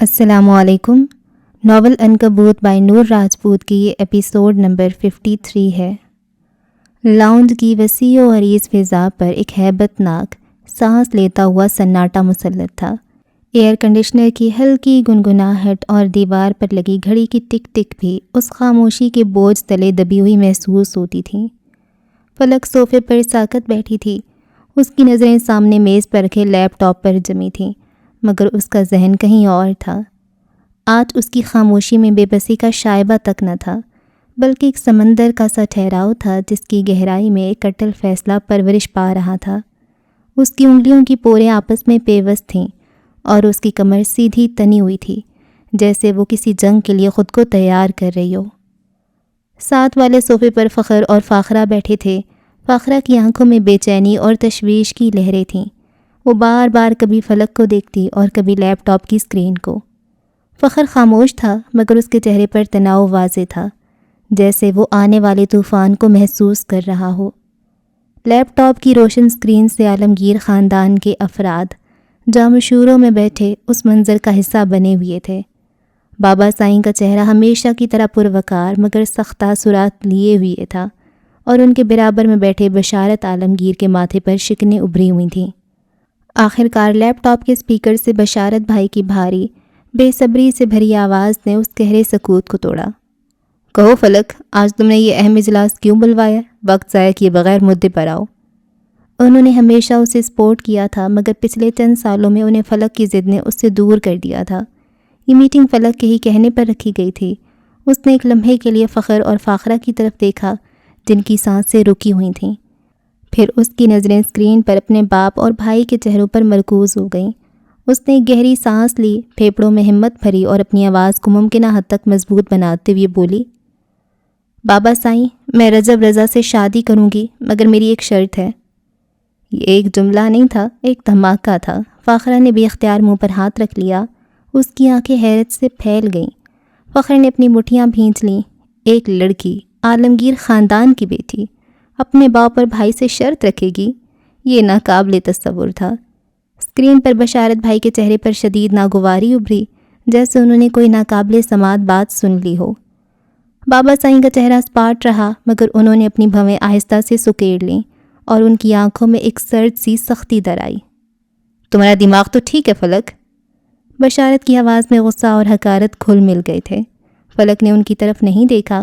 السلام علیکم۔ Novel عنکبوت by نور راجپوت کی یہ ایپیسوڈ نمبر 53 ہے۔ لاؤنج کی وسیع و عریض فضا پر ایک ہیبت ناک سانس لیتا ہوا سناٹا مسلط تھا۔ ایئر کنڈیشنر کی ہلکی گنگناہٹ اور دیوار پر لگی گھڑی کی ٹک ٹک بھی اس خاموشی کے بوجھ تلے دبی ہوئی محسوس ہوتی تھیں۔ فلک صوفے پر ساکت بیٹھی تھی، اس کی نظریں سامنے میز پر رکھے لیپ ٹاپ پر جمی تھیں، مگر اس کا ذہن کہیں اور تھا۔ آج اس کی خاموشی میں بے بسی کا شائبہ تک نہ تھا، بلکہ ایک سمندر کا سا ٹھہراؤ تھا جس کی گہرائی میں ایک اٹل فیصلہ پرورش پا رہا تھا۔ اس کی انگلیوں کی پوریں آپس میں پیوست تھیں اور اس کی کمر سیدھی تنی ہوئی تھی، جیسے وہ کسی جنگ کے لیے خود کو تیار کر رہی ہو۔ ساتھ والے صوفے پر فخر اور فاخرہ بیٹھے تھے۔ فاخرہ کی آنکھوں میں بے چینی اور تشویش کی لہریں تھیں۔ وہ بار بار کبھی فلک کو دیکھتی اور کبھی لیپ ٹاپ کی اسکرین کو۔ فخر خاموش تھا، مگر اس کے چہرے پر تناؤ واضح تھا، جیسے وہ آنے والے طوفان کو محسوس کر رہا ہو۔ لیپ ٹاپ کی روشن اسکرین سے عالمگیر خاندان کے افراد جامشوروں میں بیٹھے اس منظر کا حصہ بنے ہوئے تھے۔ بابا سائیں کا چہرہ ہمیشہ کی طرح پروقار مگر سخت تاثرات لیے ہوئے تھا، اور ان کے برابر میں بیٹھے بشارت عالمگیر کے ماتھے پر شکنیں ابھری ہوئی تھیں۔ آخر کار لیپ ٹاپ کے اسپیکر سے بشارت بھائی کی بھاری بے صبری سے بھری آواز نے اس گہرے سکوت کو توڑا۔ کہو فلک، آج تم نے یہ اہم اجلاس کیوں بلوایا؟ وقت ضائع کیے بغیر مدعے پر آؤ۔ انہوں نے ہمیشہ اسے سپورٹ کیا تھا، مگر پچھلے چند سالوں میں انہیں فلک کی ضد نے اس سے دور کر دیا تھا۔ یہ میٹنگ فلک کے ہی کہنے پر رکھی گئی تھی۔ اس نے ایک لمحے کے لیے فخر اور فاخرہ کی طرف دیکھا، جن کی سانسیں رکی ہوئی تھیں۔ پھر اس کی نظریں اسکرین پر اپنے باپ اور بھائی کے چہروں پر مرکوز ہو گئیں۔ اس نے ایک گہری سانس لی، پھیپھڑوں میں ہمت بھری اور اپنی آواز کو ممکنہ حد تک مضبوط بناتے ہوئے بولی، بابا سائیں، میں رجب رضا سے شادی کروں گی، مگر میری ایک شرط ہے۔ یہ ایک جملہ نہیں تھا، ایک دھماکہ تھا۔ فاخرہ نے بے اختیار منہ پر ہاتھ رکھ لیا۔ اس کی آنکھیں حیرت سے پھیل گئیں۔ فخر نے اپنی مٹھیاں بھینچ لیں۔ ایک لڑکی، عالمگیر خاندان کی بیٹی، اپنے باپ اور بھائی سے شرط رکھے گی؟ یہ ناقابل تصور تھا۔ اسکرین پر بشارت بھائی کے چہرے پر شدید ناگواری ابھری، جیسے انہوں نے کوئی ناقابل سماعت بات سن لی ہو۔ بابا سائیں کا چہرہ سپاٹ رہا، مگر انہوں نے اپنی بھویں آہستہ سے سکیڑ لیں اور ان کی آنکھوں میں ایک سرد سی سختی در آئی۔ تمہارا دماغ تو ٹھیک ہے فلک؟ بشارت کی آواز میں غصہ اور حقارت گھل مل گئے تھے۔ فلک نے ان کی طرف نہیں دیکھا۔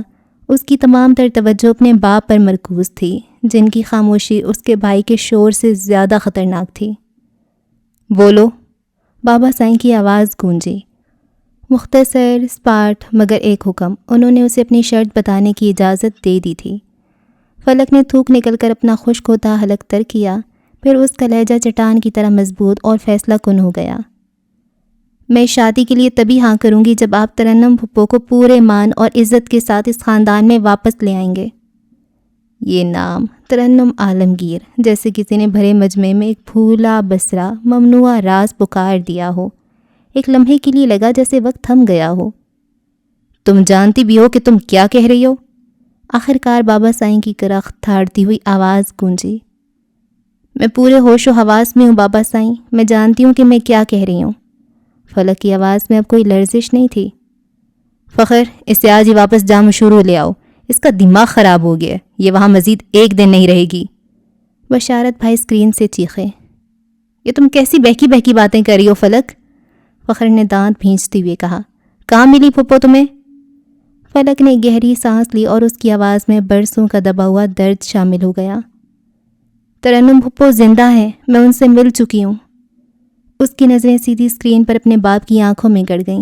اس کی تمام تر توجہ اپنے باپ پر مرکوز تھی، جن کی خاموشی اس کے بھائی کے شور سے زیادہ خطرناک تھی۔ بولو، بابا سائیں کی آواز گونجی۔ مختصر، سپاٹ، مگر ایک حکم۔ انہوں نے اسے اپنی شرط بتانے کی اجازت دے دی تھی۔ فلک نے تھوک نکل کر اپنا خشک ہوتا حلق تر کیا، پھر اس کا لہجہ چٹان کی طرح مضبوط اور فیصلہ کن ہو گیا۔ میں شادی کے لیے تبھی ہاں کروں گی جب آپ ترنم پھپھو کو پورے مان اور عزت کے ساتھ اس خاندان میں واپس لے آئیں گے۔ یہ نام ترنم عالمگیر، جیسے کسی نے بھرے مجمع میں ایک بھولا بسرا ممنوعہ راز پکار دیا ہو۔ ایک لمحے کے لیے لگا جیسے وقت تھم گیا ہو۔ تم جانتی بھی ہو کہ تم کیا کہہ رہی ہو؟ آخر کار بابا سائیں کی کرخت تھاڑتی ہوئی آواز گونجی۔ میں پورے ہوش و حواس میں ہوں بابا سائیں، میں جانتی ہوں کہ میں کیا کہہ رہی ہوں۔ فلک کی آواز میں اب کوئی لرزش نہیں تھی۔ فخر، اسے آج ہی واپس جامشورو لے آؤ، اس کا دماغ خراب ہو گیا، یہ وہاں مزید ایک دن نہیں رہے گی۔ بشارت بھائی اسکرین سے چیخے، یہ تم کیسی بہکی بہکی باتیں کر رہی ہو فلک؟ فخر نے دانت بھینچتے ہوئے کہا، کہاں ملی پھپھو تمہیں؟ فلک نے گہری سانس لی اور اس کی آواز میں برسوں کا دبا ہوا درد شامل ہو گیا۔ ترنم پھپھو زندہ ہے، میں ان سے مل چکی ہوں۔ اس کی نظریں سیدھی اسکرین پر اپنے باپ کی آنکھوں میں گڑ گئیں۔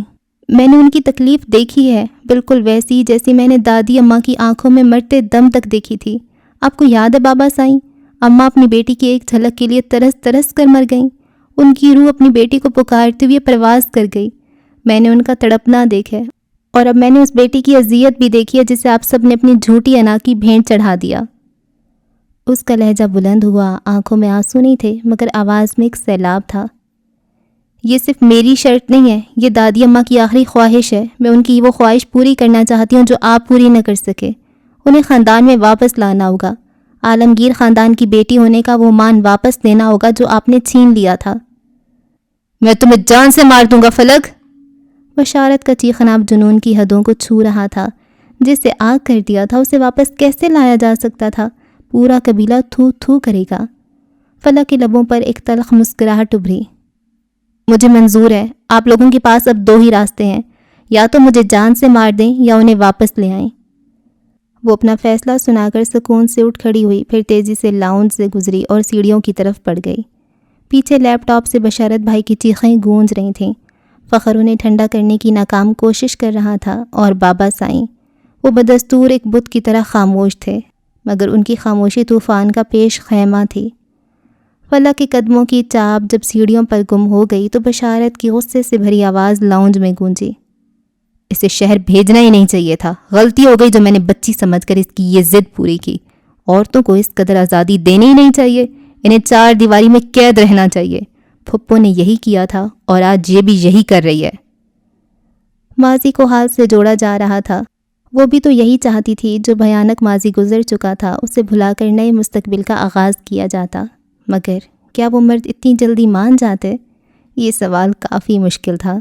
میں نے ان کی تکلیف دیکھی ہے، بالکل ویسی جیسی میں نے دادی اماں کی آنکھوں میں مرتے دم تک دیکھی تھی۔ آپ کو یاد ہے بابا سائیں، اماں اپنی بیٹی کی ایک جھلک کے لیے ترس ترس کر مر گئیں۔ ان کی روح اپنی بیٹی کو پکارتے ہوئے پرواز کر گئی۔ میں نے ان کا تڑپنا دیکھا، اور اب میں نے اس بیٹی کی اذیت بھی دیکھی ہے جسے آپ سب نے اپنی جھوٹی انا کی بھینٹ چڑھا دیا۔ اس کا لہجہ بلند ہوا، آنکھوں میں آنسو نہیں تھے، مگر آواز میں ایک سیلاب تھا۔ یہ صرف میری شرط نہیں ہے، یہ دادی اماں کی آخری خواہش ہے۔ میں ان کی وہ خواہش پوری کرنا چاہتی ہوں جو آپ پوری نہ کر سکے۔ انہیں خاندان میں واپس لانا ہوگا۔ عالمگیر خاندان کی بیٹی ہونے کا وہ مان واپس دینا ہوگا جو آپ نے چھین لیا تھا۔ میں تمہیں جان سے مار دوں گا فلک۔ بشارت کا چیخنا اب جنون کی حدوں کو چھو رہا تھا۔ جسے آگ کر دیا تھا اسے واپس کیسے لایا جا سکتا تھا؟ پورا قبیلہ تھو تھو کرے گا۔ فلک کے لبوں پر ایک تلخ مسکراہٹ ابھری۔ مجھے منظور ہے، آپ لوگوں کے پاس اب 2 ہی راستے ہیں، یا تو مجھے جان سے مار دیں یا انہیں واپس لے آئیں۔ وہ اپنا فیصلہ سنا کر سکون سے اٹھ کھڑی ہوئی، پھر تیزی سے لاؤنج سے گزری اور سیڑھیوں کی طرف بڑھ گئی۔ پیچھے لیپ ٹاپ سے بشارت بھائی کی چیخیں گونج رہی تھیں۔ فخر انہیں ٹھنڈا کرنے کی ناکام کوشش کر رہا تھا، اور بابا سائیں وہ بدستور ایک بت کی طرح خاموش تھے، مگر ان کی خاموشی طوفان کا پیش خیمہ تھی۔ فلک کے قدموں کی چاپ جب سیڑھیوں پر گم ہو گئی تو بشارت کی غصے سے بھری آواز لاؤنج میں گونجی۔ اسے شہر بھیجنا ہی نہیں چاہیے تھا، غلطی ہو گئی جو میں نے بچی سمجھ کر اس کی یہ ضد پوری کی۔ عورتوں کو اس قدر آزادی دینی ہی نہیں چاہیے، انہیں 4 دیواری میں قید رہنا چاہیے۔ پھپھو نے یہی کیا تھا اور آج یہ بھی یہی کر رہی ہے۔ ماضی کو حال سے جوڑا جا رہا تھا۔ وہ بھی تو یہی چاہتی تھی، جو بھیانک ماضی گزر چکا تھا اسے بھلا کر نئے مستقبل کا آغاز کیا جاتا۔ مگر کیا وہ مرد اتنی جلدی مان جاتے؟ یہ سوال کافی مشکل تھا۔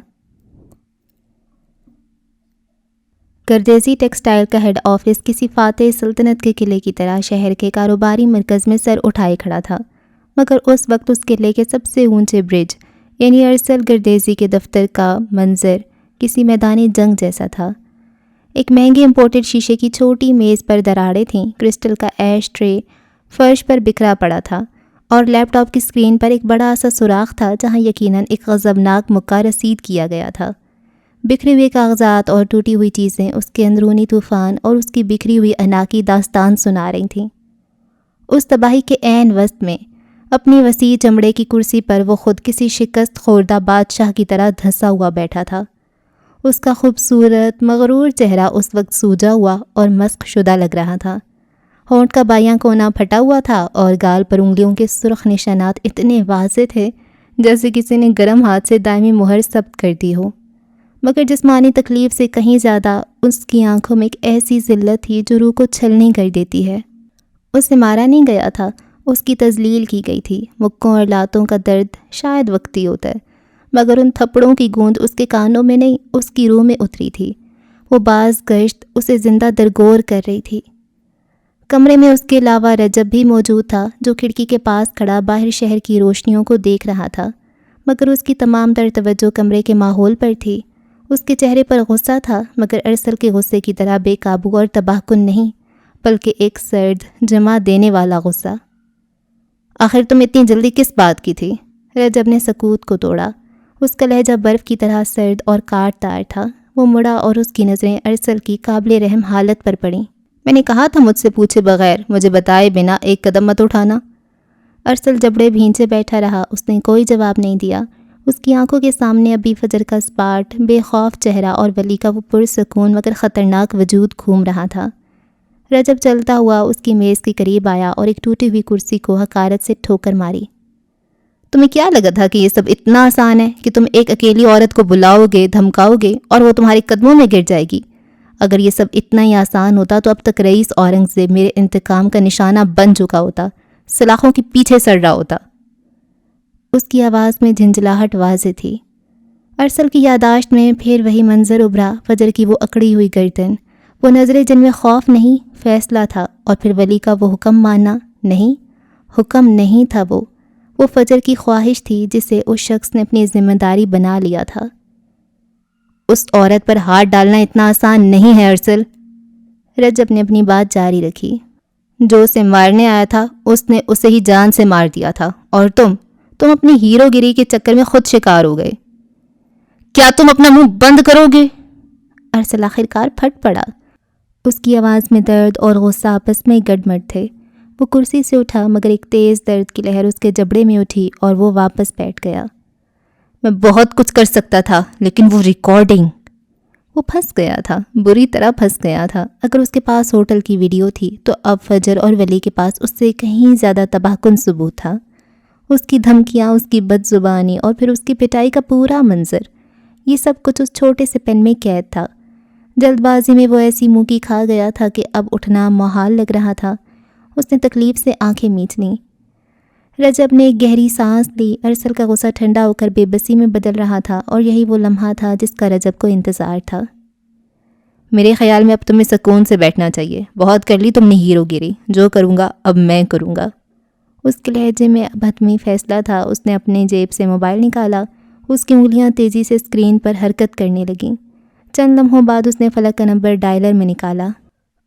گردیزی ٹیکسٹائل کا ہیڈ آفس کسی فاتح سلطنت کے قلعے کی طرح شہر کے کاروباری مرکز میں سر اٹھائے کھڑا تھا، مگر اس وقت اس قلعے کے سب سے اونچے برج یعنی ارسل گردیزی کے دفتر کا منظر کسی میدان جنگ جیسا تھا۔ ایک مہنگے امپورٹڈ شیشے کی چھوٹی میز پر دراڑیں تھیں، کرسٹل کا ایش ٹرے فرش پر بکھرا پڑا تھا، اور لیپ ٹاپ کی اسکرین پر ایک بڑا سا سوراخ تھا جہاں یقیناً ایک غضبناک مکہ رسید کیا گیا تھا۔ بکھرے ہوئے کاغذات اور ٹوٹی ہوئی چیزیں اس کے اندرونی طوفان اور اس کی بکھری ہوئی انا کی داستان سنا رہی تھیں۔ اس تباہی کے عین وسط میں اپنی وسیع چمڑے کی کرسی پر وہ خود کسی شکست خوردہ بادشاہ کی طرح دھنسا ہوا بیٹھا تھا۔ اس کا خوبصورت مغرور چہرہ اس وقت سوجا ہوا اور مسخ شدہ لگ رہا تھا۔ ہونٹ کا بایاں کونا پھٹا ہوا تھا اور گال پر انگلیوں کے سرخ نشانات اتنے واضح تھے جیسے کسی نے گرم ہاتھ سے دائمی مہر ثبت کر دی ہو، مگر جسمانی تکلیف سے کہیں زیادہ اس کی آنکھوں میں ایک ایسی ذلت تھی جو روح کو چھلنی کر دیتی ہے۔ اسے مارا نہیں گیا تھا، اس کی تذلیل کی گئی تھی۔ مکوں اور لاتوں کا درد شاید وقتی ہوتا ہے، مگر ان تھپڑوں کی گوند اس کے کانوں میں نہیں، اس کی روح میں اتری تھی۔ وہ باز گشت اسے زندہ درگور کر رہی تھی۔ کمرے میں اس کے علاوہ رجب بھی موجود تھا، جو کھڑکی کے پاس کھڑا باہر شہر کی روشنیوں کو دیکھ رہا تھا، مگر اس کی تمام تر توجہ کمرے کے ماحول پر تھی۔ اس کے چہرے پر غصہ تھا، مگر ارسل کے غصے کی طرح بے قابو اور تباہ کن نہیں، بلکہ ایک سرد جمع دینے والا غصہ۔ آخر تم اتنی جلدی کس بات کی تھی؟ رجب نے سکوت کو توڑا۔ اس کا لہجہ برف کی طرح سرد اور کاٹ دار تھا۔ وہ مڑا اور اس کی نظریں ارسل کی قابل رحم حالت پر پڑیں۔ میں نے کہا تھا مجھ سے پوچھے بغیر، مجھے بتائے بنا ایک قدم مت اٹھانا۔ ارسل جبڑے بھینچے بیٹھا رہا، اس نے کوئی جواب نہیں دیا۔ اس کی آنکھوں کے سامنے ابھی فجر کا سپاٹ بے خوف چہرہ اور ولی کا وہ پرسکون مگر خطرناک وجود گھوم رہا تھا۔ رجب چلتا ہوا اس کی میز کے قریب آیا اور ایک ٹوٹی ہوئی کرسی کو حقارت سے ٹھوکر ماری۔ تمہیں کیا لگا تھا کہ یہ سب اتنا آسان ہے کہ تم ایک اکیلی عورت کو بلاؤ گے، دھمکاؤ گے اور وہ تمہارے قدموں میں گر جائے گی؟ اگر یہ سب اتنا ہی آسان ہوتا تو اب تک رئیس اورنگزیب میرے انتقام کا نشانہ بن چکا ہوتا، سلاخوں کے پیچھے سڑ رہا ہوتا۔ اس کی آواز میں جھنجھلاہٹ واضح تھی۔ ارسل کی یادداشت میں پھر وہی منظر ابھرا، فجر کی وہ اکڑی ہوئی گردن، وہ نظریں جن میں خوف نہیں فیصلہ تھا، اور پھر ولی کا وہ حکم ماننا نہیں، حکم نہیں تھا، وہ فجر کی خواہش تھی جسے اس شخص نے اپنی ذمہ داری بنا لیا تھا۔ اس عورت پر ہاتھ ڈالنا اتنا آسان نہیں ہے ارسل، رجب نے اپنی بات جاری رکھی۔ جو اسے مارنے آیا تھا اس نے اسے ہی جان سے مار دیا تھا، اور تم اپنی ہیرو گری کے چکر میں خود شکار ہو گئے۔ کیا تم اپنا منہ بند کرو گے؟ ارسل آخرکار پھٹ پڑا۔ اس کی آواز میں درد اور غصہ آپس میں گڈمڈ تھے۔ وہ کرسی سے اٹھا، مگر ایک تیز درد کی لہر اس کے جبڑے میں اٹھی اور وہ واپس بیٹھ گیا۔ میں بہت کچھ کر سکتا تھا، لیکن وہ ریکارڈنگ، وہ پھنس گیا تھا، بری طرح پھنس گیا تھا۔ اگر اس کے پاس ہوٹل کی ویڈیو تھی تو اب فجر اور ولی کے پاس اس سے کہیں زیادہ تباہ کن ثبوت تھا۔ اس کی دھمکیاں، اس کی بد زبانی اور پھر اس کی پٹائی کا پورا منظر، یہ سب کچھ اس چھوٹے سے پین میں قید تھا۔ جلد بازی میں وہ ایسی منہ کی کھا گیا تھا کہ اب اٹھنا محال لگ رہا تھا۔ اس نے تکلیف سے آنکھیں میچ لیں۔ رجب نے ایک گہری سانس لی۔ ارسل کا غصہ ٹھنڈا ہو کر بے بسی میں بدل رہا تھا اور یہی وہ لمحہ تھا جس کا رجب کو انتظار تھا۔ میرے خیال میں اب تمہیں سکون سے بیٹھنا چاہیے، بہت کر لی تم نے ہیرو گیری، جو کروں گا اب میں کروں گا۔ اس کے لہجے میں اب حتمی فیصلہ تھا۔ اس نے اپنے جیب سے موبائل نکالا، اس کی انگلیاں تیزی سے اسکرین پر حرکت کرنے لگیں۔ چند لمحوں بعد اس نے فلک کا نمبر ڈائلر میں نکالا۔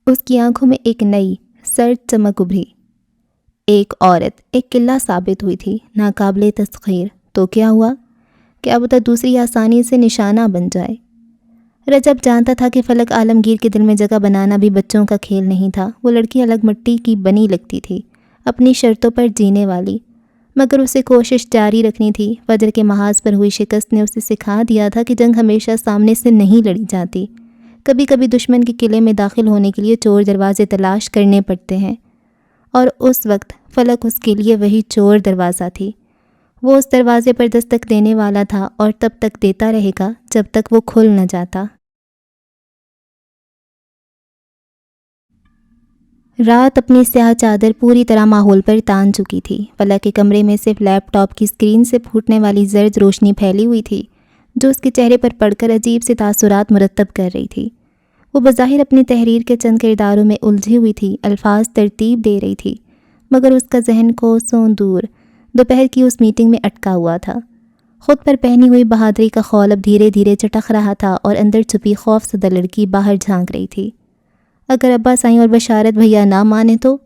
اس کی آنکھوں میں ایک نئی سرد چمک ابھری۔ ایک عورت، ایک قلعہ ثابت ہوئی تھی، ناقابل تسخیر۔ تو کیا ہوا؟ کیا پتہ دوسری آسانی سے نشانہ بن جائے۔ رجب جانتا تھا کہ فلک عالمگیر کے دل میں جگہ بنانا بھی بچوں کا کھیل نہیں تھا۔ وہ لڑکی الگ مٹی کی بنی لگتی تھی، اپنی شرطوں پر جینے والی، مگر اسے کوشش جاری رکھنی تھی۔ فجر کے محاذ پر ہوئی شکست نے اسے سکھا دیا تھا کہ جنگ ہمیشہ سامنے سے نہیں لڑی جاتی، کبھی کبھی دشمن کے قلعے میں داخل ہونے کے لیے چور دروازے تلاش کرنے پڑتے ہیں، اور اس وقت فلک اس کے لیے وہی چور دروازہ تھی۔ وہ اس دروازے پر دستک دینے والا تھا اور تب تک دیتا رہے گا جب تک وہ کھل نہ جاتا۔ رات اپنی سیاہ چادر پوری طرح ماحول پر تان چکی تھی۔ فلک کے کمرے میں صرف لیپ ٹاپ کی اسکرین سے پھوٹنے والی زرد روشنی پھیلی ہوئی تھی جو اس کے چہرے پر پڑ کر عجیب سے تاثرات مرتب کر رہی تھی۔ وہ بظاہر اپنی تحریر کے چند کرداروں میں الجھی ہوئی تھی، الفاظ ترتیب دے رہی تھی، مگر اس کا ذہن کوسوں دور دوپہر کی اس میٹنگ میں اٹکا ہوا تھا۔ خود پر پہنی ہوئی بہادری کا خول اب دھیرے دھیرے چٹخ رہا تھا اور اندر چھپی خوف زدہ لڑکی باہر جھانک رہی تھی۔ اگر ابا سائیں اور بشارت بھیا نہ مانے تو؟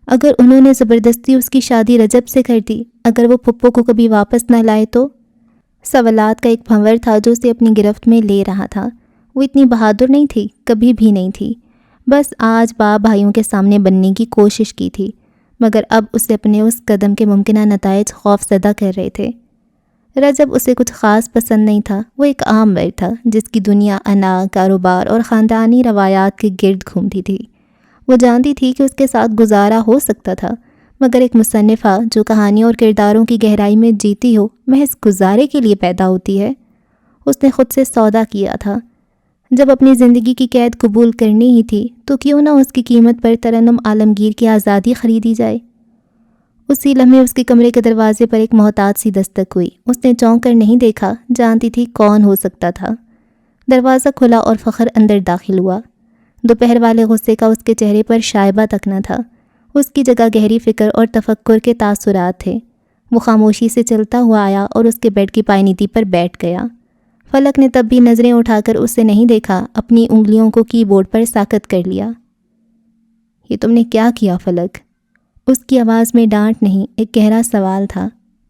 اگر انہوں نے زبردستی اس کی شادی رجب سے کر دی؟ اگر وہ پھپھو کو کبھی واپس نہ لائے تو؟ سوالات کا ایک بھنور تھا جو اسے اپنی گرفت میں لے رہا تھا۔ وہ اتنی بہادر نہیں تھی، کبھی بھی نہیں تھی، بس آج باپ بھائیوں کے سامنے بننے کی کوشش کی تھی، مگر اب اسے اپنے اس قدم کے ممکنہ نتائج خوف زدہ کر رہے تھے۔ رجب اسے کچھ خاص پسند نہیں تھا۔ وہ ایک عام مرد تھا جس کی دنیا انا، کاروبار اور خاندانی روایات کے گرد گھومتی تھی۔ وہ جانتی تھی کہ اس کے ساتھ گزارا ہو سکتا تھا، مگر ایک مصنفہ جو کہانیوں اور کرداروں کی گہرائی میں جیتی ہو محض گزارے کے لیے پیدا ہوتی ہے۔ اس نے خود سے سودا کیا تھا، جب اپنی زندگی کی قید قبول کرنی ہی تھی تو کیوں نہ اس کی قیمت پر ترنم عالمگیر کی آزادی خریدی جائے۔ اسی لمحے اس کے کمرے کے دروازے پر ایک محتاط سی دستک ہوئی۔ اس نے چونک کر نہیں دیکھا، جانتی تھی کون ہو سکتا تھا۔ دروازہ کھلا اور فخر اندر داخل ہوا۔ دوپہر والے غصے کا اس کے چہرے پر شائبہ تک نہ تھا، اس کی جگہ گہری فکر اور تفکر کے تاثرات تھے۔ وہ خاموشی سے چلتا ہوا آیا اور اس کے بیڈ کی پائنیتی پر بیٹھ گیا۔ فلک نے تب بھی نظریں اٹھا کر اسے نہیں دیکھا، اپنی انگلیوں کو کی بورڈ پر ساکت کر لیا۔ یہ تم نے کیا کیا فلک؟ اس کی آواز میں ڈانٹ نہیں، ایک گہرا سوال تھا۔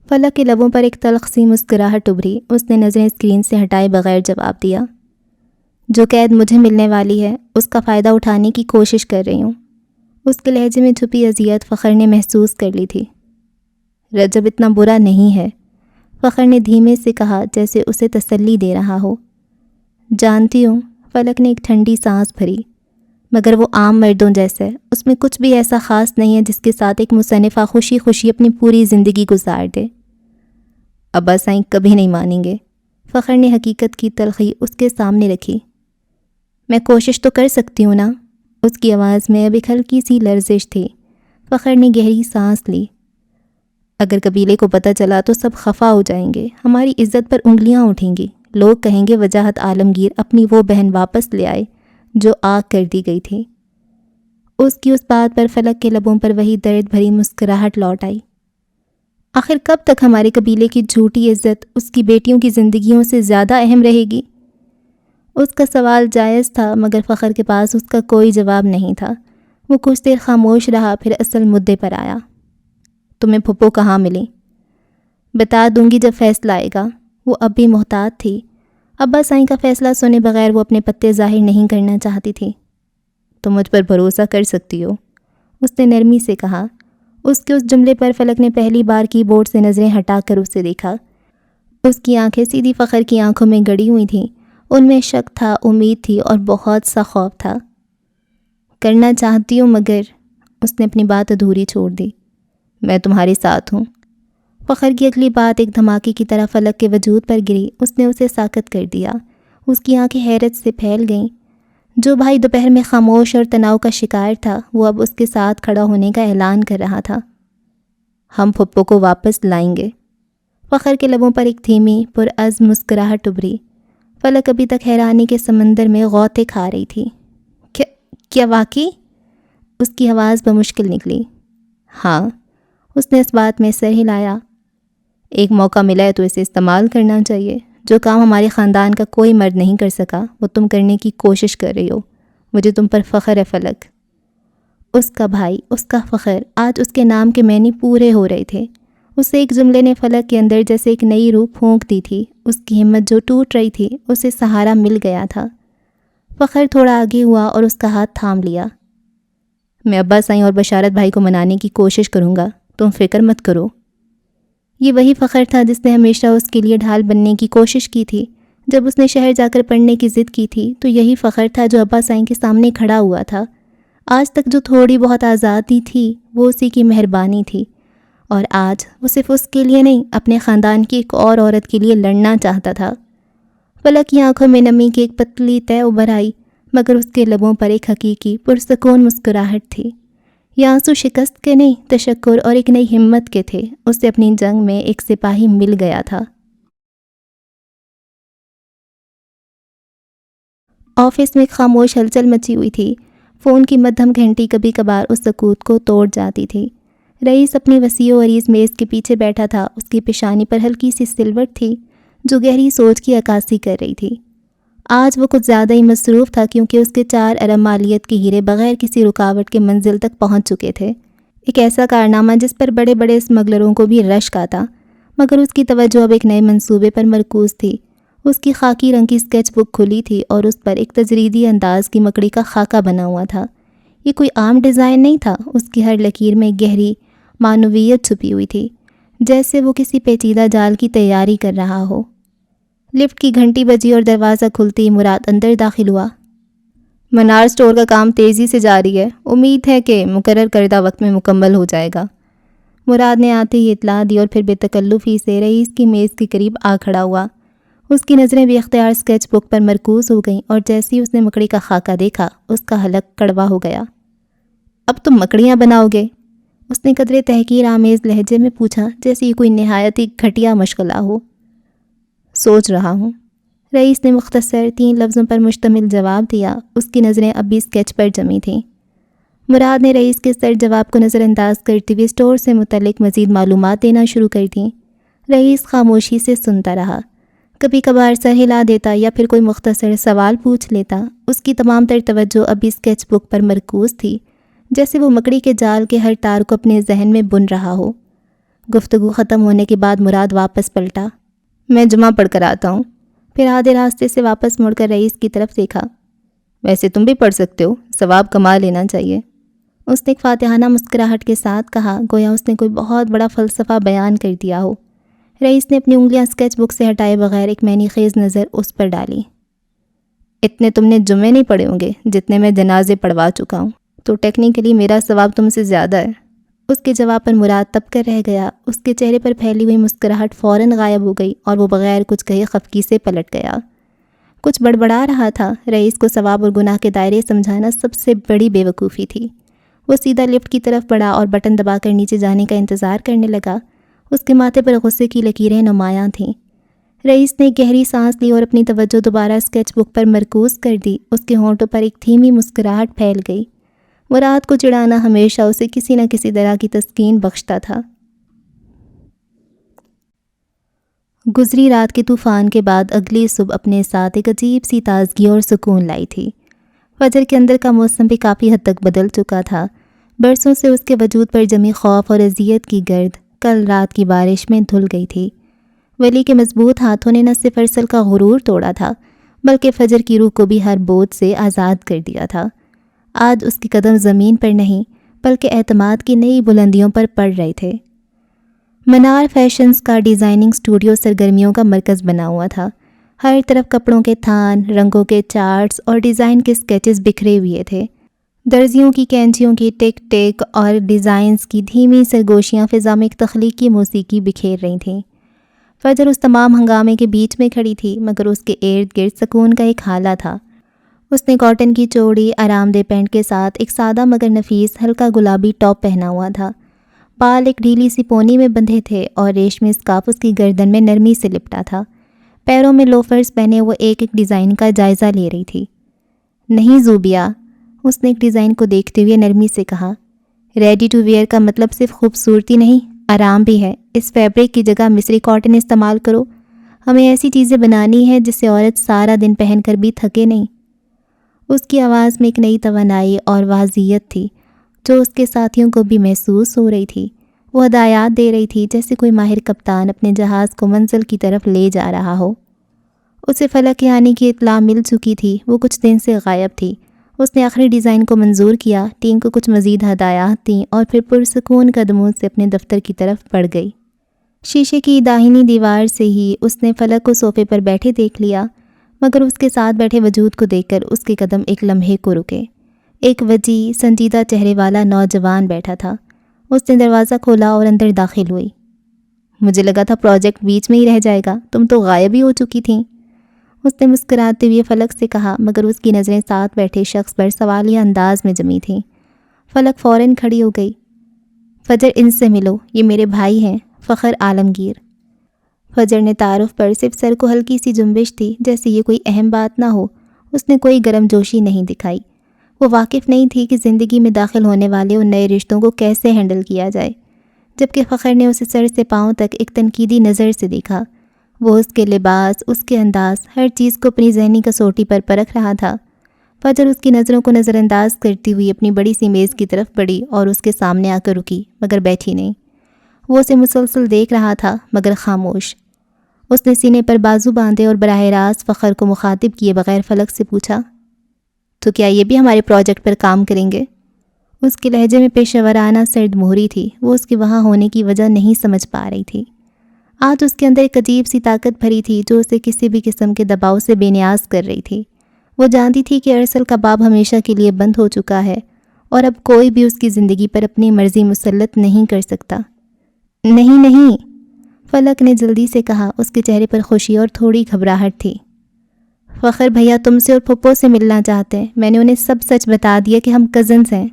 فلک کے لبوں پر ایک تلخ سی مسکراہٹ ابھری۔ اس نے نظریں اسکرین سے ہٹائے بغیر جواب دیا۔ جو قید مجھے ملنے والی ہے اس کا فائدہ اٹھانے کی کوشش کر رہی ہوں۔ اس کے لہجے میں چھپی اذیت فخر نے محسوس کر لی تھی۔ رجب اتنا برا نہیں ہے، فخر نے دھیمے سے کہا جیسے اسے تسلی دے رہا ہو۔ جانتی ہوں، فلک نے ایک ٹھنڈی سانس بھری، مگر وہ عام مردوں جیسا ہے، اس میں کچھ بھی ایسا خاص نہیں ہے جس کے ساتھ ایک مصنفہ خوشی خوشی اپنی پوری زندگی گزار دے۔ ابا سائیں کبھی نہیں مانیں گے، فخر نے حقیقت کی تلخی اس کے سامنے رکھی۔ میں کوشش تو کر سکتی ہوں نا؟ اس کی آواز میں اب ایک ہلکی سی لرزش تھی۔ فخر نے گہری سانس لی۔ اگر قبیلے کو پتہ چلا تو سب خفا ہو جائیں گے، ہماری عزت پر انگلیاں اٹھیں گی، لوگ کہیں گے وجاہت عالمگیر اپنی وہ بہن واپس لے آئے جو آگ کر دی گئی تھی۔ اس کی اس بات پر فلک کے لبوں پر وہی درد بھری مسکراہٹ لوٹ آئی۔ آخر کب تک ہمارے قبیلے کی جھوٹی عزت اس کی بیٹیوں کی زندگیوں سے زیادہ اہم رہے گی؟ اس کا سوال جائز تھا، مگر فخر کے پاس اس کا کوئی جواب نہیں تھا۔ وہ کچھ دیر خاموش رہا، پھر اصل مدعے پر آیا۔ تمہیں پھپھو کہاں ملی؟ بتا دوں گی جب فیصلہ آئے گا۔ وہ اب بھی محتاط تھی۔ ابا سائیں کا فیصلہ سنے بغیر وہ اپنے پتے ظاہر نہیں کرنا چاہتی تھی۔ تم مجھ پر بھروسہ کر سکتی ہو، اس نے نرمی سے کہا۔ اس کے اس جملے پر فلک نے پہلی بار کی بورڈ سے نظریں ہٹا کر اسے دیکھا۔ اس کی آنکھیں سیدھی فخر کی آنکھوں میں گڑی ہوئی تھیں، ان میں شک تھا، امید تھی اور بہت سا خوف تھا۔ کرنا چاہتی ہوں مگر، اس نے اپنی بات ادھوری چھوڑ دی۔ میں تمہارے ساتھ ہوں۔ فخر کی اگلی بات ایک دھماکے کی طرح فلک کے وجود پر گری۔ اس نے اسے ساکت کر دیا۔ اس کی آنکھیں حیرت سے پھیل گئیں۔ جو بھائی دوپہر میں خاموش اور تناؤ کا شکار تھا، وہ اب اس کے ساتھ کھڑا ہونے کا اعلان کر رہا تھا۔ ہم پھپھو کو واپس لائیں گے۔ فخر کے لبوں پر ایک دھیمی پرعزم مسکراہٹ ابھری۔ فلک ابھی تک حیرانی کے سمندر میں غوطے کھا رہی تھی۔ کیا واقعی؟ اس کی آواز بمشکل نکلی۔ ہاں، اس نے اس بات میں سر ہلایا۔ ایک موقع ملا ہے تو اسے استعمال کرنا چاہیے۔ جو کام ہمارے خاندان کا کوئی مرد نہیں کر سکا وہ تم کرنے کی کوشش کر رہی ہو۔ مجھے تم پر فخر ہے فلک۔ اس کا بھائی، اس کا فخر، آج اس کے نام کے معنی پورے ہو رہے تھے۔ اس ایک جملے نے فلک کے اندر جیسے ایک نئی روح پھونک دی تھی۔ اس کی ہمت جو ٹوٹ رہی تھی اسے سہارا مل گیا تھا۔ فخر تھوڑا آگے ہوا اور اس کا ہاتھ تھام لیا۔ میں ابا سائیں اور بشارت بھائی کو منانے کی کوشش کروں گا، تم فکر مت کرو۔ یہ وہی فخر تھا جس نے ہمیشہ اس کے لیے ڈھال بننے کی کوشش کی تھی۔ جب اس نے شہر جا کر پڑھنے کی ضد کی تھی تو یہی فخر تھا جو ابا سائیں کے سامنے کھڑا ہوا تھا۔ آج تک جو تھوڑی بہت آزادی تھی وہ اسی کی مہربانی تھی، اور آج وہ صرف اس کے لیے نہیں اپنے خاندان کی ایک اور عورت کے لیے لڑنا چاہتا تھا۔ فلک کی آنکھوں میں نمی کی ایک پتلی تہ ابھر آئی، مگر اس کے لبوں پر ایک حقیقی پرسکون مسکراہٹ تھی۔ یہ آنسو شکست کے نہیں، تشکر اور ایک نئی ہمت کے تھے۔ اسے اپنی جنگ میں ایک سپاہی مل گیا تھا۔ آفس میں ایک خاموش ہلچل مچی ہوئی تھی۔ فون کی مدھم گھنٹی کبھی کبھار اس سکوت کو توڑ جاتی تھی۔ رئیس اپنی وسیع و عریض میز کے پیچھے بیٹھا تھا۔ اس کی پیشانی پر ہلکی سی سلوٹ تھی جو گہری سوچ کی عکاسی کر رہی تھی۔ آج وہ کچھ زیادہ ہی مصروف تھا کیونکہ اس کے 4 ارب مالیت کے ہیرے بغیر کسی رکاوٹ کے منزل تک پہنچ چکے تھے۔ ایک ایسا کارنامہ جس پر بڑے بڑے اسمگلروں کو بھی رشک آتا، مگر اس کی توجہ اب ایک نئے منصوبے پر مرکوز تھی۔ اس کی خاکی رنگ کی اسکیچ بک کھلی تھی اور اس پر ایک تجریدی انداز کی مکڑی کا خاکہ بنا ہوا تھا۔ یہ کوئی عام ڈیزائن نہیں تھا، اس کی ہر لکیر میں گہری معنویت چھپی ہوئی تھی، جیسے وہ کسی پیچیدہ جال کی تیاری کر رہا ہو۔ لفٹ کی گھنٹی بجی اور دروازہ کھلتے ہی مراد اندر داخل ہوا۔ منار اسٹور کا کام تیزی سے جاری ہے، امید ہے کہ مقرر کردہ وقت میں مکمل ہو جائے گا۔ مراد نے آتے ہی اطلاع دی اور پھر بے تکلفی سے رئیس کی میز کے قریب آ کھڑا ہوا۔ اس کی نظریں بے اختیار اسکیچ بک پر مرکوز ہو گئیں اور جیسے ہی اس نے مکڑی کا خاکہ دیکھا اس کا حلق کڑوا ہو گیا۔ اب تم مکڑیاں بناؤ گے؟ اس نے قدرے تحقیر آمیز لہجے میں پوچھا، جیسے یہ کوئی نہایت ہی گھٹیا مشغلہ ہو۔ سوچ رہا ہوں، رئیس نے مختصر 3 لفظوں پر مشتمل جواب دیا۔ اس کی نظریں اب بھی اسکیچ پر جمی تھیں۔ مراد نے رئیس کے سر جواب کو نظر انداز کرتے ہوئے اسٹور سے متعلق مزید معلومات دینا شروع کر دیں۔ رئیس خاموشی سے سنتا رہا، کبھی کبھار سر ہلا دیتا یا پھر کوئی مختصر سوال پوچھ لیتا۔ اس کی تمام تر توجہ اب بھی اسکیچ بک پر مرکوز تھی، جیسے وہ مکڑی کے جال کے ہر تار کو اپنے ذہن میں بن رہا ہو۔ گفتگو ختم ہونے کے بعد مراد واپس پلٹا۔ میں جمعہ پڑھ کر آتا ہوں۔ پھر آدھے راستے سے واپس مڑ کر رئیس کی طرف دیکھا۔ ویسے تم بھی پڑھ سکتے ہو، ثواب کما لینا چاہیے۔ اس نے ایک فاتحانہ مسکراہٹ کے ساتھ کہا، گویا اس نے کوئی بہت بڑا فلسفہ بیان کر دیا ہو۔ رئیس نے اپنی انگلیاں اسکیچ بک سے ہٹائے بغیر ایک معنی خیز نظر اس پر ڈالی۔ اتنے تم نے جمعے نہیں پڑھے ہوں گے جتنے میں جنازے پڑھوا چکا ہوں، تو ٹیکنیکلی میرا ثواب تم سے زیادہ ہے۔ اس کے جواب پر مراد تب کر رہ گیا۔ اس کے چہرے پر پھیلی ہوئی مسکراہٹ فوراً غائب ہو گئی اور وہ بغیر کچھ کہے خفگی سے پلٹ گیا۔ کچھ بڑبڑا رہا تھا۔ رئیس کو ثواب اور گناہ کے دائرے سمجھانا سب سے بڑی بے وقوفی تھی۔ وہ سیدھا لفٹ کی طرف بڑھا اور بٹن دبا کر نیچے جانے کا انتظار کرنے لگا۔ اس کے ماتھے پر غصے کی لکیریں نمایاں تھیں۔ رئیس نے گہری سانس لی اور اپنی توجہ دوبارہ اسکیچ بک پر مرکوز کر دی۔ اس کے ہونٹوں پر ایک دھیمی مسکراہٹ پھیل گئی۔ مراد کو چڑھانا ہمیشہ اسے کسی نہ کسی طرح کی تسکین بخشتا تھا۔ گزری رات کے طوفان کے بعد اگلی صبح اپنے ساتھ ایک عجیب سی تازگی اور سکون لائی تھی۔ فجر کے اندر کا موسم بھی کافی حد تک بدل چکا تھا۔ برسوں سے اس کے وجود پر جمی خوف اور اذیت کی گرد کل رات کی بارش میں دھل گئی تھی۔ ولی کے مضبوط ہاتھوں نے نہ صرف ارسل کا غرور توڑا تھا بلکہ فجر کی روح کو بھی ہر بوجھ سے آزاد کر دیا تھا۔ آج اس کے قدم زمین پر نہیں بلکہ اعتماد کی نئی بلندیوں پر پڑ رہے تھے۔ منار فیشنز کا ڈیزائننگ اسٹوڈیو سرگرمیوں کا مرکز بنا ہوا تھا۔ ہر طرف کپڑوں کے تھان، رنگوں کے چارٹس اور ڈیزائن کے اسکیچز بکھرے ہوئے تھے۔ درزیوں کی کینچیوں کی ٹک ٹک اور ڈیزائنز کی دھیمی سرگوشیاں فضا میں ایک تخلیقی موسیقی بکھیر رہی تھیں۔ فجر اس تمام ہنگامے کے بیچ میں کھڑی تھی مگر اس کے ارد گرد سکون کا ایک حالہ تھا۔ اس نے کاٹن کی چوڑی آرام دہ پینٹ کے ساتھ ایک سادہ مگر نفیس ہلکا گلابی ٹاپ پہنا ہوا تھا۔ بال ایک ڈھیلی سی پونی میں بندھے تھے اور ریشمی اسکارف اس کی گردن میں نرمی سے لپٹا تھا۔ پیروں میں لوفرز پہنے وہ ایک ایک ڈیزائن کا جائزہ لے رہی تھی۔ نہیں زوبیا، اس نے ایک ڈیزائن کو دیکھتے ہوئے نرمی سے کہا، ریڈی ٹو ویئر کا مطلب صرف خوبصورتی نہیں، آرام بھی ہے۔ اس فیبرک کی جگہ مصری کاٹن استعمال کرو۔ ہمیں ایسی چیزیں بنانی ہیں جس سے عورت سارا دن پہن کر بھی تھکے نہیں۔ اس کی آواز میں ایک نئی توانائی اور واضحیت تھی جو اس کے ساتھیوں کو بھی محسوس ہو رہی تھی۔ وہ ہدایات دے رہی تھی جیسے کوئی ماہر کپتان اپنے جہاز کو منزل کی طرف لے جا رہا ہو۔ اسے فلک کے آنے کی اطلاع مل چکی تھی، وہ کچھ دن سے غائب تھی۔ اس نے آخری ڈیزائن کو منظور کیا، ٹیم کو کچھ مزید ہدایات دیں اور پھر پرسکون قدموں سے اپنے دفتر کی طرف بڑھ گئی۔ شیشے کی داہنی دیوار سے ہی اس نے فلک کو صوفے پر بیٹھے دیکھ لیا، مگر اس کے ساتھ بیٹھے وجود کو دیکھ کر اس کے قدم ایک لمحے کو رکے۔ ایک وجیح سنجیدہ چہرے والا نوجوان بیٹھا تھا۔ اس نے دروازہ کھولا اور اندر داخل ہوئی۔ مجھے لگا تھا پروجیکٹ بیچ میں ہی رہ جائے گا، تم تو غائب ہی ہو چکی تھیں، اس نے مسکراتے ہوئے فلک سے کہا، مگر اس کی نظریں ساتھ بیٹھے شخص پر سوالیہ انداز میں جمی تھیں۔ فلک فوراً کھڑی ہو گئی۔ فجر، ان سے ملو، یہ میرے بھائی ہیں، فخر عالمگیر۔ فجر نے تعارف پر صرف سر کو ہلکی سی جنبش تھی، جیسے یہ کوئی اہم بات نہ ہو۔ اس نے کوئی گرم جوشی نہیں دکھائی۔ وہ واقف نہیں تھی کہ زندگی میں داخل ہونے والے ان نئے رشتوں کو کیسے ہینڈل کیا جائے، جبکہ فخر نے اسے سر سے پاؤں تک ایک تنقیدی نظر سے دیکھا۔ وہ اس کے لباس، اس کے انداز، ہر چیز کو اپنی ذہنی کسوٹی پر پرکھ رہا تھا۔ فجر اس کی نظروں کو نظر انداز کرتی ہوئی اپنی بڑی سی میز کی طرف بڑھی اور اس کے سامنے آ کر رکی، مگر بیٹھی نہیں۔ وہ اسے مسلسل دیکھ رہا تھا، مگر خاموش۔ اس نے سینے پر بازو باندھے اور براہ راست فخر کو مخاطب کیے بغیر فلک سے پوچھا، تو کیا یہ بھی ہمارے پروجیکٹ پر کام کریں گے؟ اس کے لہجے میں پیشہ ورانہ سرد مہری تھی۔ وہ اس کے وہاں ہونے کی وجہ نہیں سمجھ پا رہی تھی۔ آج اس کے اندر ایک عجیب سی طاقت بھری تھی جو اسے کسی بھی قسم کے دباؤ سے بے نیاز کر رہی تھی۔ وہ جانتی تھی کہ ارسل کا باب ہمیشہ کے لیے بند ہو چکا ہے اور اب کوئی بھی اس کی زندگی پر اپنی مرضی مسلط نہیں کر سکتا۔ نہیں نہیں، فلک نے جلدی سے کہا۔ اس کے چہرے پر خوشی اور تھوڑی گھبراہٹ تھی۔ فخر بھیا تم سے اور پھپھو سے ملنا چاہتے ہیں، میں نے انہیں سب سچ بتا دیا کہ ہم کزنز ہیں۔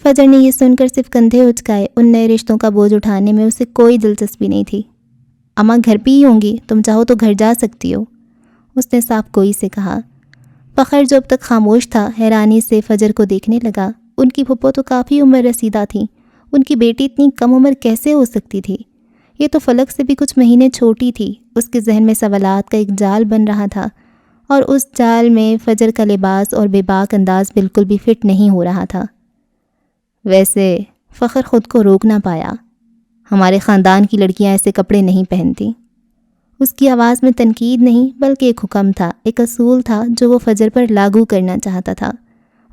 فجر نے یہ سن کر صرف کندھے اچکائے۔ ان نئے رشتوں کا بوجھ اٹھانے میں اسے کوئی دلچسپی نہیں تھی۔ اماں گھر پہ ہی ہوں گی، تم چاہو تو گھر جا سکتی ہو، اس نے صاف کوئی سے کہا۔ فخر جو اب تک خاموش تھا، حیرانی سے فجر کو دیکھنے لگا۔ ان کی پھپھو تو کافی عمر رسیدہ تھیں، ان کی بیٹی اتنی کم عمر کیسے ہو سکتی تھی؟ یہ تو فلک سے بھی کچھ مہینے چھوٹی تھی۔ اس کے ذہن میں سوالات کا ایک جال بن رہا تھا اور اس جال میں فجر کا لباس اور بے باک انداز بالکل بھی فٹ نہیں ہو رہا تھا۔ ویسے فخر خود کو روک نہ پایا، ہمارے خاندان کی لڑکیاں ایسے کپڑے نہیں پہنتی۔ اس کی آواز میں تنقید نہیں بلکہ ایک حکم تھا، ایک اصول تھا جو وہ فجر پر لاگو کرنا چاہتا تھا۔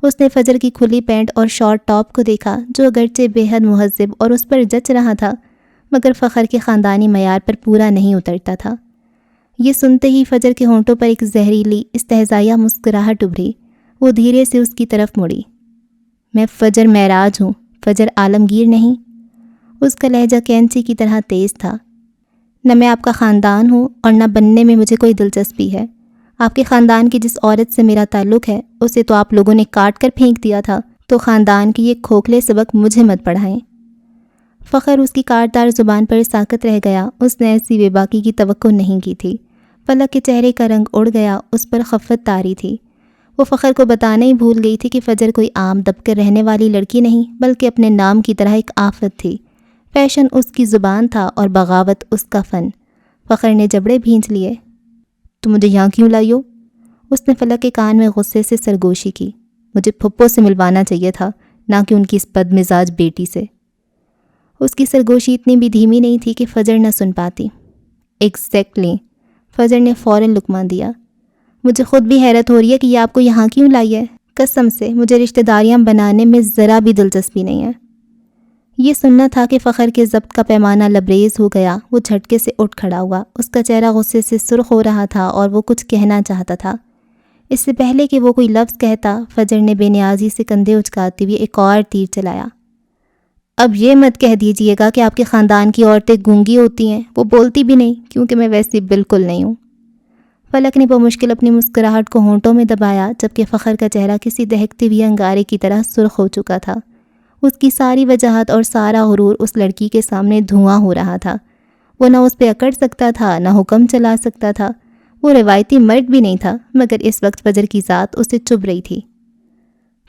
اس نے فجر کی کھلی پینٹ اور شارٹ ٹاپ کو دیکھا جو اگرچہ بے حد مہذب اور اس پر جچ رہا تھا، مگر فخر کے خاندانی معیار پر پورا نہیں اترتا تھا۔ یہ سنتے ہی فجر کے ہونٹوں پر ایک زہریلی استہزائیہ مسکراہٹ ابھری۔ وہ دھیرے سے اس کی طرف مڑی۔ میں فجر معراج ہوں، فجر عالمگیر نہیں۔ اس کا لہجہ کینچی کی طرح تیز تھا۔ نہ میں آپ کا خاندان ہوں اور نہ بننے میں مجھے کوئی دلچسپی ہے۔ آپ کے خاندان کی جس عورت سے میرا تعلق ہے اسے تو آپ لوگوں نے کاٹ کر پھینک دیا تھا، تو خاندان کے یہ کھوکھلے سبق مجھے مت پڑھائیں۔ فخر اس کی کاٹدار زبان پر ساکت رہ گیا۔ اس نے ایسی بے باکی کی توقع نہیں کی تھی۔ فلک کے چہرے کا رنگ اڑ گیا، اس پر خفت طاری تھی۔ وہ فخر کو بتانا ہی بھول گئی تھی کہ فجر کوئی عام دب کر رہنے والی لڑکی نہیں بلکہ اپنے نام کی طرح ایک آفت تھی۔ فیشن اس کی زبان تھا اور بغاوت اس کا فن۔ فخر نے جبڑے بھینچ لیے۔ تو مجھے یہاں کیوں لائی ہو؟ اس نے فلک کے کان میں غصے سے سرگوشی کی۔ مجھے پھپھو سے ملوانا چاہیے تھا، نہ کہ ان کی اس بد مزاج بیٹی سے۔ اس کی سرگوشی اتنی بھی دھیمی نہیں تھی کہ فجر نہ سن پاتی۔ ایگزیکٹلی، فجر نے فوراً لقمہ دیا۔ مجھے خود بھی حیرت ہو رہی ہے کہ یہ آپ کو یہاں کیوں لائی ہے۔ قسم سے مجھے رشتہ داریاں بنانے میں ذرا بھی دلچسپی نہیں ہے۔ یہ سننا تھا کہ فخر کے ضبط کا پیمانہ لبریز ہو گیا۔ وہ جھٹکے سے اٹھ کھڑا ہوا۔ اس کا چہرہ غصے سے سرخ ہو رہا تھا اور وہ کچھ کہنا چاہتا تھا۔ اس سے پہلے کہ وہ کوئی لفظ کہتا، فجر نے بے نیازی سے کندھے اچکاتے ہوئے ایک اور تیر چلایا۔ اب یہ مت کہہ دیجئے گا کہ آپ کے خاندان کی عورتیں گونگی ہوتی ہیں، وہ بولتی بھی نہیں، کیونکہ میں ویسی بالکل نہیں ہوں۔ فلک نے بمشکل اپنی مسکراہٹ کو ہونٹوں میں دبایا، جبکہ فخر کا چہرہ کسی دہکتے ہوئے انگارے کی طرح سرخ ہو چکا تھا۔ اس کی ساری وجاہت اور سارا غرور اس لڑکی کے سامنے دھواں ہو رہا تھا۔ وہ نہ اس پہ اکڑ سکتا تھا، نہ حکم چلا سکتا تھا۔ وہ روایتی مرد بھی نہیں تھا، مگر اس وقت فجر کی ذات اسے چبھ رہی تھی۔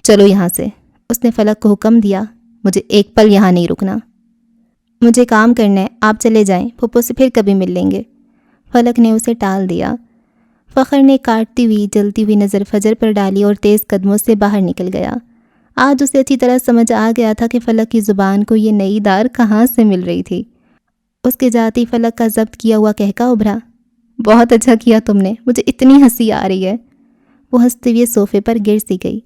چلو یہاں سے، اس نے فلک کو حکم دیا، مجھے ایک پل یہاں نہیں رکنا۔ مجھے کام کرنا ہے، آپ چلے جائیں، پھپھو سے پھر کبھی مل لیں گے۔ فلک نے اسے ٹال دیا۔ فخر نے کاٹتی ہوئی جلتی ہوئی نظر فجر پر ڈالی اور تیز قدموں سے باہر نکل گیا۔ آج اسے اچھی طرح سمجھ آ گیا تھا کہ فلک کی زبان کو یہ نئی دار کہاں سے مل رہی تھی۔ اس کے جاتی فلک کا ضبط کیا ہوا کہکا ابھرا، بہت اچھا کیا تم نے، مجھے اتنی ہنسی آ رہی ہے۔ وہ ہنستے ہوئے صوفے پر گر سی گئی۔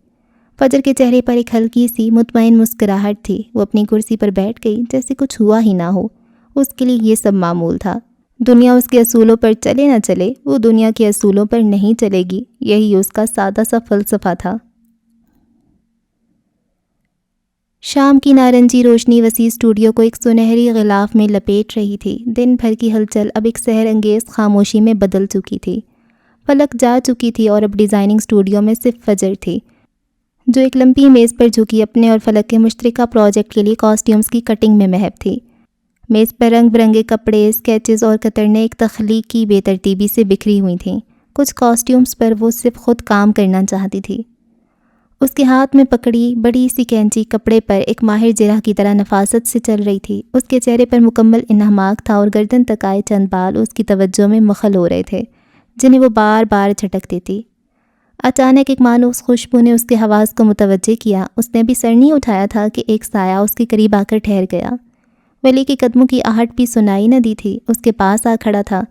فجر کے چہرے پر ایک ہلکی سی مطمئن مسکراہٹ تھی۔ وہ اپنی کرسی پر بیٹھ گئی جیسے کچھ ہوا ہی نہ ہو۔ اس کے لیے یہ سب معمول تھا۔ دنیا اس کے اصولوں پر چلے نہ چلے، وہ دنیا کے اصولوں پر نہیں چلے گی، یہی اس کا سادہ سا فلسفہ تھا۔ شام کی نارنجی روشنی وسیع اسٹوڈیو کو ایک سنہری غلاف میں لپیٹ رہی تھی۔ دن بھر کی ہلچل اب ایک سحر انگیز خاموشی میں بدل چکی تھی۔ فلک جا چکی تھی اور اب ڈیزائننگ اسٹوڈیو میں صرف فجر تھی، جو ایک لمبی میز پر جھکی اپنے اور فلک کے مشترکہ پروجیکٹ کے لیے کاسٹیومز کی کٹنگ میں محو تھی۔ میز پر رنگ برنگے کپڑے، اسکیچز اور کترنے ایک تخلیقی بے ترتیبی سے بکھری ہوئی تھیں۔ کچھ کاسٹیومز پر وہ صرف خود کام کرنا چاہتی تھی۔ اس کے ہاتھ میں پکڑی بڑی سی کینچی کپڑے پر ایک ماہر جرح کی طرح نفاست سے چل رہی تھی۔ اس کے چہرے پر مکمل انہماک تھا اور گردن تک آئے چند بال اس کی توجہ میں مخل ہو رہے تھے، جنہیں وہ بار بار جھٹکتی تھی۔ اچانک ایک مانوس خوشبو نے اس کے حواس کو متوجہ کیا۔ اس نے ابھی سر نہیں اٹھایا تھا کہ ایک سایہ اس کے قریب آ کر ٹھہر گیا۔ ولی کے قدموں کی آہٹ بھی سنائی نہ دی تھی۔ اس کے پاس آ کھڑا تھا۔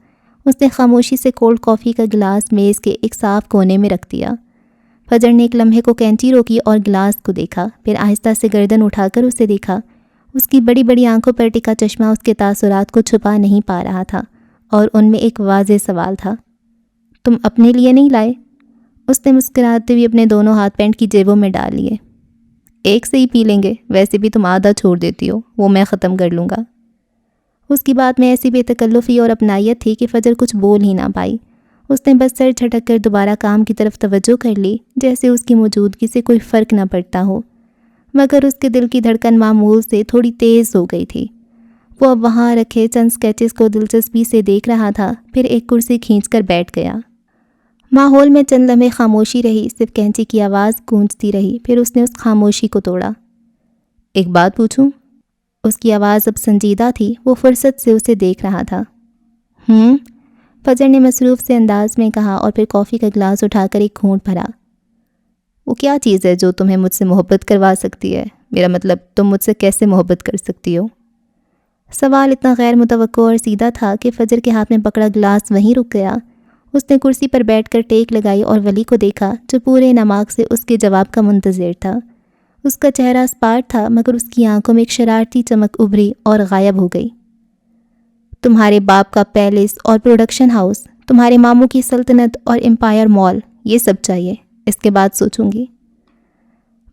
اس نے خاموشی سے کولڈ کافی کا گلاس میز کے ایک صاف کونے میں رکھ دیا۔ فجر نے ایک لمحے کو کینچی روکی اور گلاس کو دیکھا، پھر آہستہ سے گردن اٹھا کر اسے دیکھا۔ اس کی بڑی بڑی آنکھوں پر ٹکا چشمہ اس کے تاثرات کو چھپا نہیں پا رہا تھا، اور ان میں ایک واضح سوال تھا، تم اپنے لیے نہیں لائے؟ اس نے مسکراتے ہوئے اپنے دونوں ہاتھ پینٹ کی جیبوں میں ڈال لیے۔ ایک سے ہی پی لیں گے، ویسے بھی تم آدھا چھوڑ دیتی ہو، وہ میں ختم کر لوں گا۔ اس کی بات میں ایسی بے تکلفی اور اپنائیت تھی کہ فجر کچھ بول ہی نہ پائی۔ اس نے بس سر جھٹک کر دوبارہ کام کی طرف توجہ کر لی، جیسے اس کی موجودگی سے کوئی فرق نہ پڑتا ہو، مگر اس کے دل کی دھڑکن معمول سے تھوڑی تیز ہو گئی تھی۔ وہ اب وہاں رکھے چند اسکیچز کو دلچسپی سے دیکھ رہا تھا، پھر ایک کرسی کھینچ کر بیٹھ گیا۔ ماحول میں چند لمحے خاموشی رہی، صرف کینچی کی آواز گونجتی رہی، پھر اس نے اس خاموشی کو توڑا۔ ایک بات پوچھوں؟ اس کی آواز اب سنجیدہ تھی۔ وہ فرصت سے اسے دیکھ رہا تھا۔ فجر نے مصروف سے انداز میں کہا اور پھر کافی کا گلاس اٹھا کر ایک گھونٹ بھرا۔ وہ کیا چیز ہے جو تمہیں مجھ سے محبت کروا سکتی ہے؟ میرا مطلب، تم مجھ سے کیسے محبت کر سکتی ہو؟ سوال اتنا غیر متوقع اور سیدھا تھا کہ فجر کے ہاتھ میں پکڑا گلاس وہیں رک گیا۔ اس نے کرسی پر بیٹھ کر ٹیک لگائی اور ولی کو دیکھا، جو پورے نماک سے اس کے جواب کا منتظر تھا۔ اس کا چہرہ اسپاٹ تھا، مگر اس کی آنکھوں میں ایک شرارتی چمک ابھری اور غائب ہو گئی۔ تمہارے باپ کا پیلس اور پروڈکشن ہاؤس، تمہارے ماموں کی سلطنت اور امپائر مال، یہ سب چاہیے، اس کے بعد سوچوں گی۔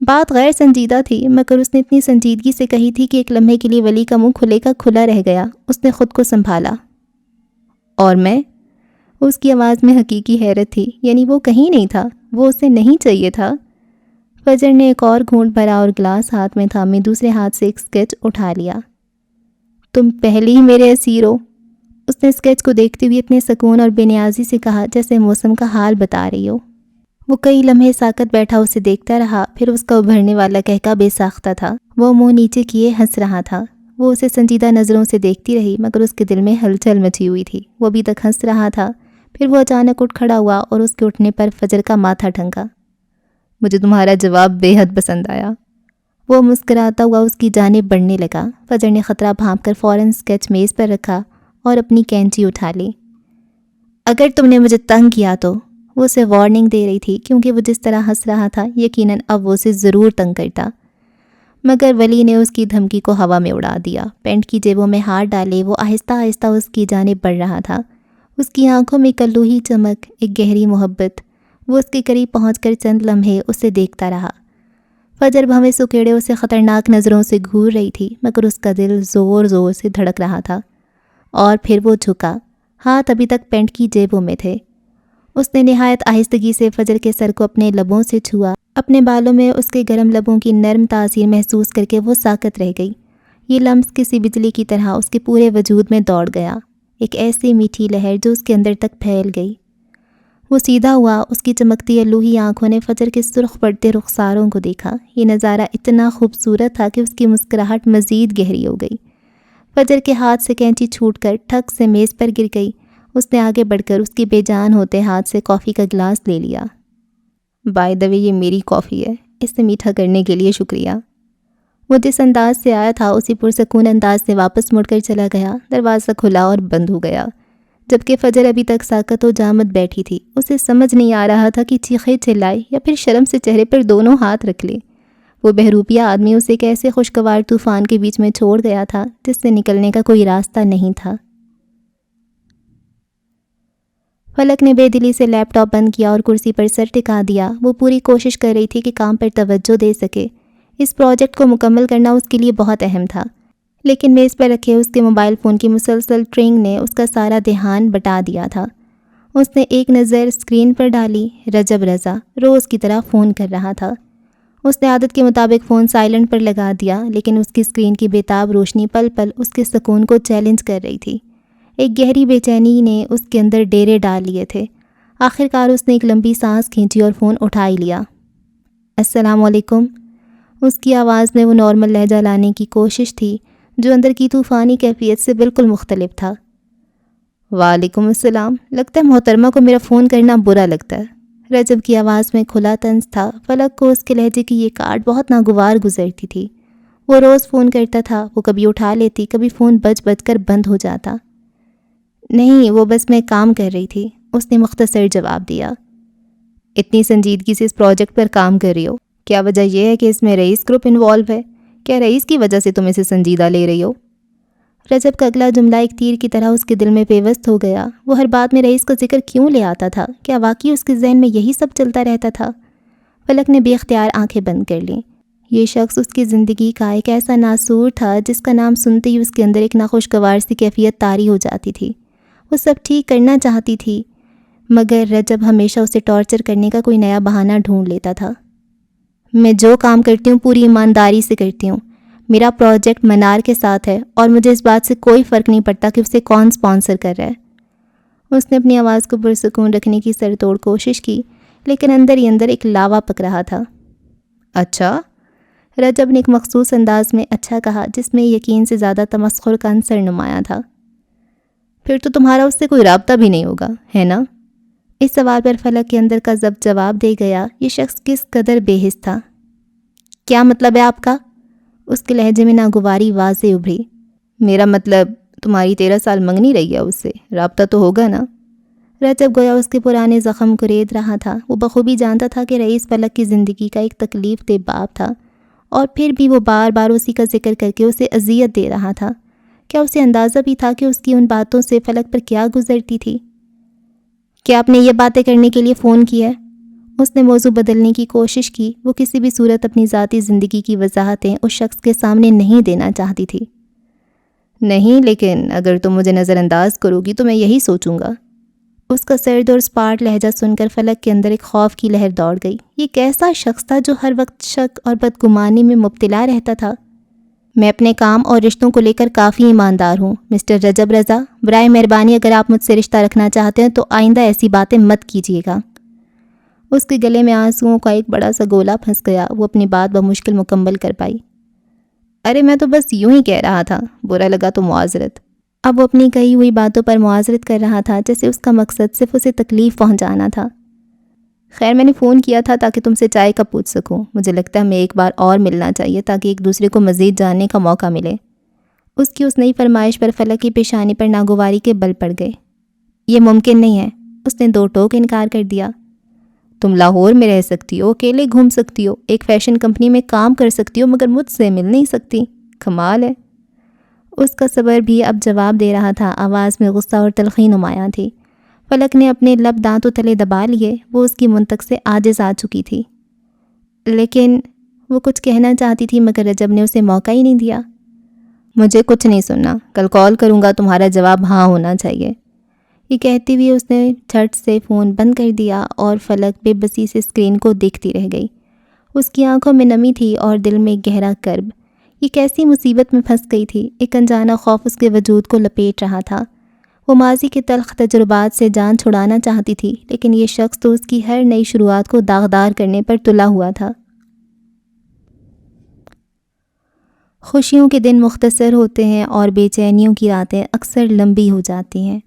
بات غیر سنجیدہ تھی، مگر اس نے اتنی سنجیدگی سے کہی تھی کہ ایک لمحے کے لیے ولی کا منہ کھلے کا کھلا رہ گیا۔ اس نے خود کو سنبھالا۔ اور میں؟ اس کی آواز میں حقیقی حیرت تھی، یعنی وہ کہیں نہیں تھا، وہ اسے نہیں چاہیے تھا۔ فجر نے ایک اور گھونٹ بھرا اور گلاس ہاتھ میں تھامے دوسرے ہاتھ سے ایک اسکیچ اٹھا لیا۔ تم پہلے ہی میرے اسیر ہو، اس نے اسکیچ کو دیکھتے ہوئے اتنے سکون اور بے نیازی سے کہا جیسے موسم کا حال بتا رہی ہو۔ وہ کئی لمحے ساکت بیٹھا اسے دیکھتا رہا، پھر اس کا ابھرنے والا کہکا بے ساختہ تھا۔ وہ منہ نیچے کیے ہنس رہا تھا۔ وہ اسے سنجیدہ نظروں سے دیکھتی رہی، مگر اس کے دل میں ہلچل مچی ہوئی تھی۔ وہ ابھی تک ہنس رہا تھا، پھر وہ اچانک اٹھ کھڑا ہوا اور اس کے اٹھنے پر فجر کا ماتھا ٹھنکا۔ مجھے تمہارا جواب بے حد پسند آیا۔ وہ مسکراتا ہوا اس کی جانب بڑھنے لگا۔ فجر نے خطرہ بھانپ کر فوراً اسکیچ میز پر رکھا اور اپنی کینچی اٹھا لی۔ اگر تم نے مجھے تنگ کیا تو، وہ اسے وارننگ دے رہی تھی، کیونکہ وہ جس طرح ہنس رہا تھا یقیناً اب وہ اسے ضرور تنگ کرتا، مگر ولی نے اس کی دھمکی کو ہوا میں اڑا دیا۔ پینٹ کی جیبوں میں ہاتھ ڈالے وہ آہستہ آہستہ اس کی جانب بڑھ رہا تھا۔ اس کی آنکھوں میں کلوہی چمک، ایک گہری محبت۔ وہ اس کے قریب پہنچ کر چند لمحے اسے دیکھتا رہا۔ فجر بھویں سکیڑے اسے خطرناک نظروں سے گھور رہی تھی، مگر اس کا دل زور زور سے دھڑک رہا تھا۔ اور پھر وہ جھکا، ہاتھ ابھی تک پینٹ کی جیبوں میں تھے۔ اس نے نہایت آہستگی سے فجر کے سر کو اپنے لبوں سے چھوا، اپنے بالوں میں اس کے گرم لبوں کی نرم تاثیر محسوس کر کے وہ ساکت رہ گئی۔ یہ لمس کسی بجلی کی طرح اس کے پورے وجود میں دوڑ گیا، ایک ایسی میٹھی لہر جو اس کے اندر تک پھیل گئی۔ وہ سیدھا ہوا، اس کی چمکتی الوہی آنکھوں نے فجر کے سرخ پڑتے رخساروں کو دیکھا۔ یہ نظارہ اتنا خوبصورت تھا کہ اس کی مسکراہٹ مزید گہری ہو گئی۔ فجر کے ہاتھ سے کینچی چھوٹ کر ٹھک سے میز پر گر گئی۔ اس نے آگے بڑھ کر اس کی بے جان ہوتے ہاتھ سے کافی کا گلاس لے لیا۔ بائی دا وے، یہ میری کافی ہے، اسے میٹھا کرنے کے لیے شکریہ۔ وہ جس انداز سے آیا تھا اسی پرسکون انداز سے واپس مڑ کر چلا گیا۔ دروازہ کھلا اور بند ہو گیا، جبکہ فجر ابھی تک ساکت و جامد بیٹھی تھی۔ اسے سمجھ نہیں آ رہا تھا کہ چیخے چلائے یا پھر شرم سے چہرے پر دونوں ہاتھ رکھ لے۔ وہ بہروپیہ آدمی اسے ایک ایسے خوشگوار طوفان کے بیچ میں چھوڑ گیا تھا جس سے نکلنے کا کوئی راستہ نہیں تھا۔ فلک نے بے دلی سے لیپ ٹاپ بند کیا اور کرسی پر سر ٹکا دیا۔ وہ پوری کوشش کر رہی تھی کہ کام پر توجہ دے سکے۔ اس پروجیکٹ کو مکمل کرنا اس کے لیے بہت اہم تھا، لیکن میز پر رکھے اس کے موبائل فون کی مسلسل ٹرنگ نے اس کا سارا دھیان بٹا دیا تھا۔ اس نے ایک نظر اسکرین پر ڈالی۔ رجب رضا روز کی طرح فون کر رہا تھا۔ اس نے عادت کے مطابق فون سائلنٹ پر لگا دیا، لیکن اس کی اسکرین کی بےتاب روشنی پل پل اس کے سکون کو چیلنج کر رہی تھی۔ ایک گہری بے چینی نے اس کے اندر ڈیرے ڈال لیے تھے۔ آخر کار اس نے ایک لمبی سانس کھینچی اور فون اٹھا ہی لیا۔ السلام علیکم۔ اس کی آواز میں وہ نارمل لہجہ لانے کی کوشش تھی جو اندر کی طوفانی کیفیت سے بالکل مختلف تھا۔ وعلیکم السلام، لگتا ہے محترمہ کو میرا فون کرنا برا لگتا ہے۔ رجب کی آواز میں کھلا طنز تھا۔ فلک کو اس کے لہجے کی یہ کاٹ بہت ناگوار گزرتی تھی۔ وہ روز فون کرتا تھا، وہ کبھی اٹھا لیتی، کبھی فون بج بج کر بند ہو جاتا۔ نہیں، وہ بس میں کام کر رہی تھی، اس نے مختصر جواب دیا۔ اتنی سنجیدگی سے اس پروجیکٹ پر کام کر رہی ہو، کیا وجہ یہ ہے کہ اس میں رئیس گروپ انوالو ہے؟ کیا رئیس کی وجہ سے تم اسے سنجیدہ لے رہی ہو؟ رجب کا اگلا جملہ ایک تیر کی طرح اس کے دل میں پیوست ہو گیا۔ وہ ہر بات میں رئیس کا ذکر کیوں لے آتا تھا؟ کیا واقعی اس کے ذہن میں یہی سب چلتا رہتا تھا؟ فلک نے بے اختیار آنکھیں بند کر لیں۔ یہ شخص اس کی زندگی کا ایک ایسا ناسور تھا جس کا نام سنتے ہی اس کے اندر ایک ناخوشگوار سی کیفیت طاری ہو جاتی تھی۔ وہ سب ٹھیک کرنا چاہتی تھی، مگر رجب ہمیشہ اسے ٹارچر کرنے کا کوئی نیا بہانہ ڈھونڈ لیتا تھا۔ میں جو کام کرتی ہوں پوری ایمانداری سے کرتی ہوں۔ میرا پروجیکٹ منار کے ساتھ ہے اور مجھے اس بات سے کوئی فرق نہیں پڑتا کہ اسے کون سپانسر کر رہا ہے۔ اس نے اپنی آواز کو پرسکون رکھنے کی سر توڑ کوشش کی، لیکن اندر ہی اندر ایک لاوا پک رہا تھا۔ اچھا؟ رجب نے ایک مخصوص انداز میں اچھا کہا، جس میں یقین سے زیادہ تمسخر کا عنصر نمایاں تھا۔ پھر تو تمہارا اس سے کوئی رابطہ بھی نہیں ہوگا، ہے نا؟ اس سوال پر فلک کے اندر کا ضبط جواب دے گیا۔ یہ شخص کس قدر بے حس تھا۔ کیا مطلب ہے آپ کا؟ اس کے لہجے میں ناگواری واضح ابھری۔ میرا مطلب تمہاری 13 سال منگنی رہی ہے، اس سے رابطہ تو ہوگا نا؟ رجب گویا اس کے پرانے زخم کو رید رہا تھا۔ وہ بخوبی جانتا تھا کہ رئیس فلک کی زندگی کا ایک تکلیف دہ باب تھا، اور پھر بھی وہ بار بار اسی کا ذکر کر کے اسے اذیت دے رہا تھا۔ کیا اسے اندازہ بھی تھا کہ اس کی ان باتوں سے فلک پر کیا گزرتی تھی؟ کیا آپ نے یہ باتیں کرنے کے لیے فون کیا ہے؟ اس نے موضوع بدلنے کی کوشش کی۔ وہ کسی بھی صورت اپنی ذاتی زندگی کی وضاحتیں اس شخص کے سامنے نہیں دینا چاہتی تھی۔ نہیں، لیکن اگر تم مجھے نظر انداز کرو گی تو میں یہی سوچوں گا۔ اس کا سرد اور اسپاٹ لہجہ سن کر فلک کے اندر ایک خوف کی لہر دوڑ گئی۔ یہ کیسا شخص تھا جو ہر وقت شک اور بدگمانی میں مبتلا رہتا تھا؟ میں اپنے کام اور رشتوں کو لے کر کافی ایماندار ہوں مسٹر رجب رضا۔ برائے مہربانی اگر آپ مجھ سے رشتہ رکھنا چاہتے ہیں تو آئندہ ایسی باتیں مت کیجیے گا۔ اس کے گلے میں آنسوؤں کا ایک بڑا سا گولا پھنس گیا۔ وہ اپنی بات بمشکل مکمل کر پائی۔ ارے میں تو بس یوں ہی کہہ رہا تھا، برا لگا تو معذرت۔ اب وہ اپنی کہی ہوئی باتوں پر معذرت کر رہا تھا، جیسے اس کا مقصد صرف اسے تکلیف پہنچانا تھا۔ خیر، میں نے فون کیا تھا تاکہ تم سے چائے کا پوچھ سکوں۔ مجھے لگتا ہے ہمیں ایک بار اور ملنا چاہیے تاکہ ایک دوسرے کو مزید جاننے کا موقع ملے۔ اس کی اس نئی فرمائش پر فلک کی پیشانی پر ناگواری کے بل پڑ گئے۔ یہ ممکن نہیں ہے، اس نے دو ٹوک انکار کر دیا۔ تم لاہور میں رہ سکتی ہو، اکیلے گھوم سکتی ہو، ایک فیشن کمپنی میں کام کر سکتی ہو، مگر مجھ سے مل نہیں سکتی۔ کمال ہے۔ اس کا صبر بھی اب جواب دے رہا تھا۔ آواز میں غصہ اور تلخی نمایاں تھی۔ فلک نے اپنے لب دانتوں تلے دبا لیے۔ وہ اس کی منطق سے عاجز آ چکی تھی، لیکن وہ کچھ کہنا چاہتی تھی مگر رجب نے اسے موقع ہی نہیں دیا۔ مجھے کچھ نہیں سننا، کل کال کروں گا، تمہارا جواب ہاں ہونا چاہیے۔ یہ کہتی ہوئی اس نے جھٹ سے فون بند کر دیا اور فلک بے بسی سے اسکرین کو دیکھتی رہ گئی۔ اس کی آنکھوں میں نمی تھی اور دل میں گہرا کرب۔ یہ کیسی مصیبت میں پھنس گئی تھی؟ ایک انجانا خوف اس کے وجود کو لپیٹ رہا تھا۔ وہ ماضی کے تلخ تجربات سے جان چھڑانا چاہتی تھی، لیکن یہ شخص تو اس کی ہر نئی شروعات کو داغدار کرنے پر تلا ہوا تھا۔ خوشیوں کے دن مختصر ہوتے ہیں اور بے چینیوں کی راتیں اکثر لمبی ہو جاتی ہیں۔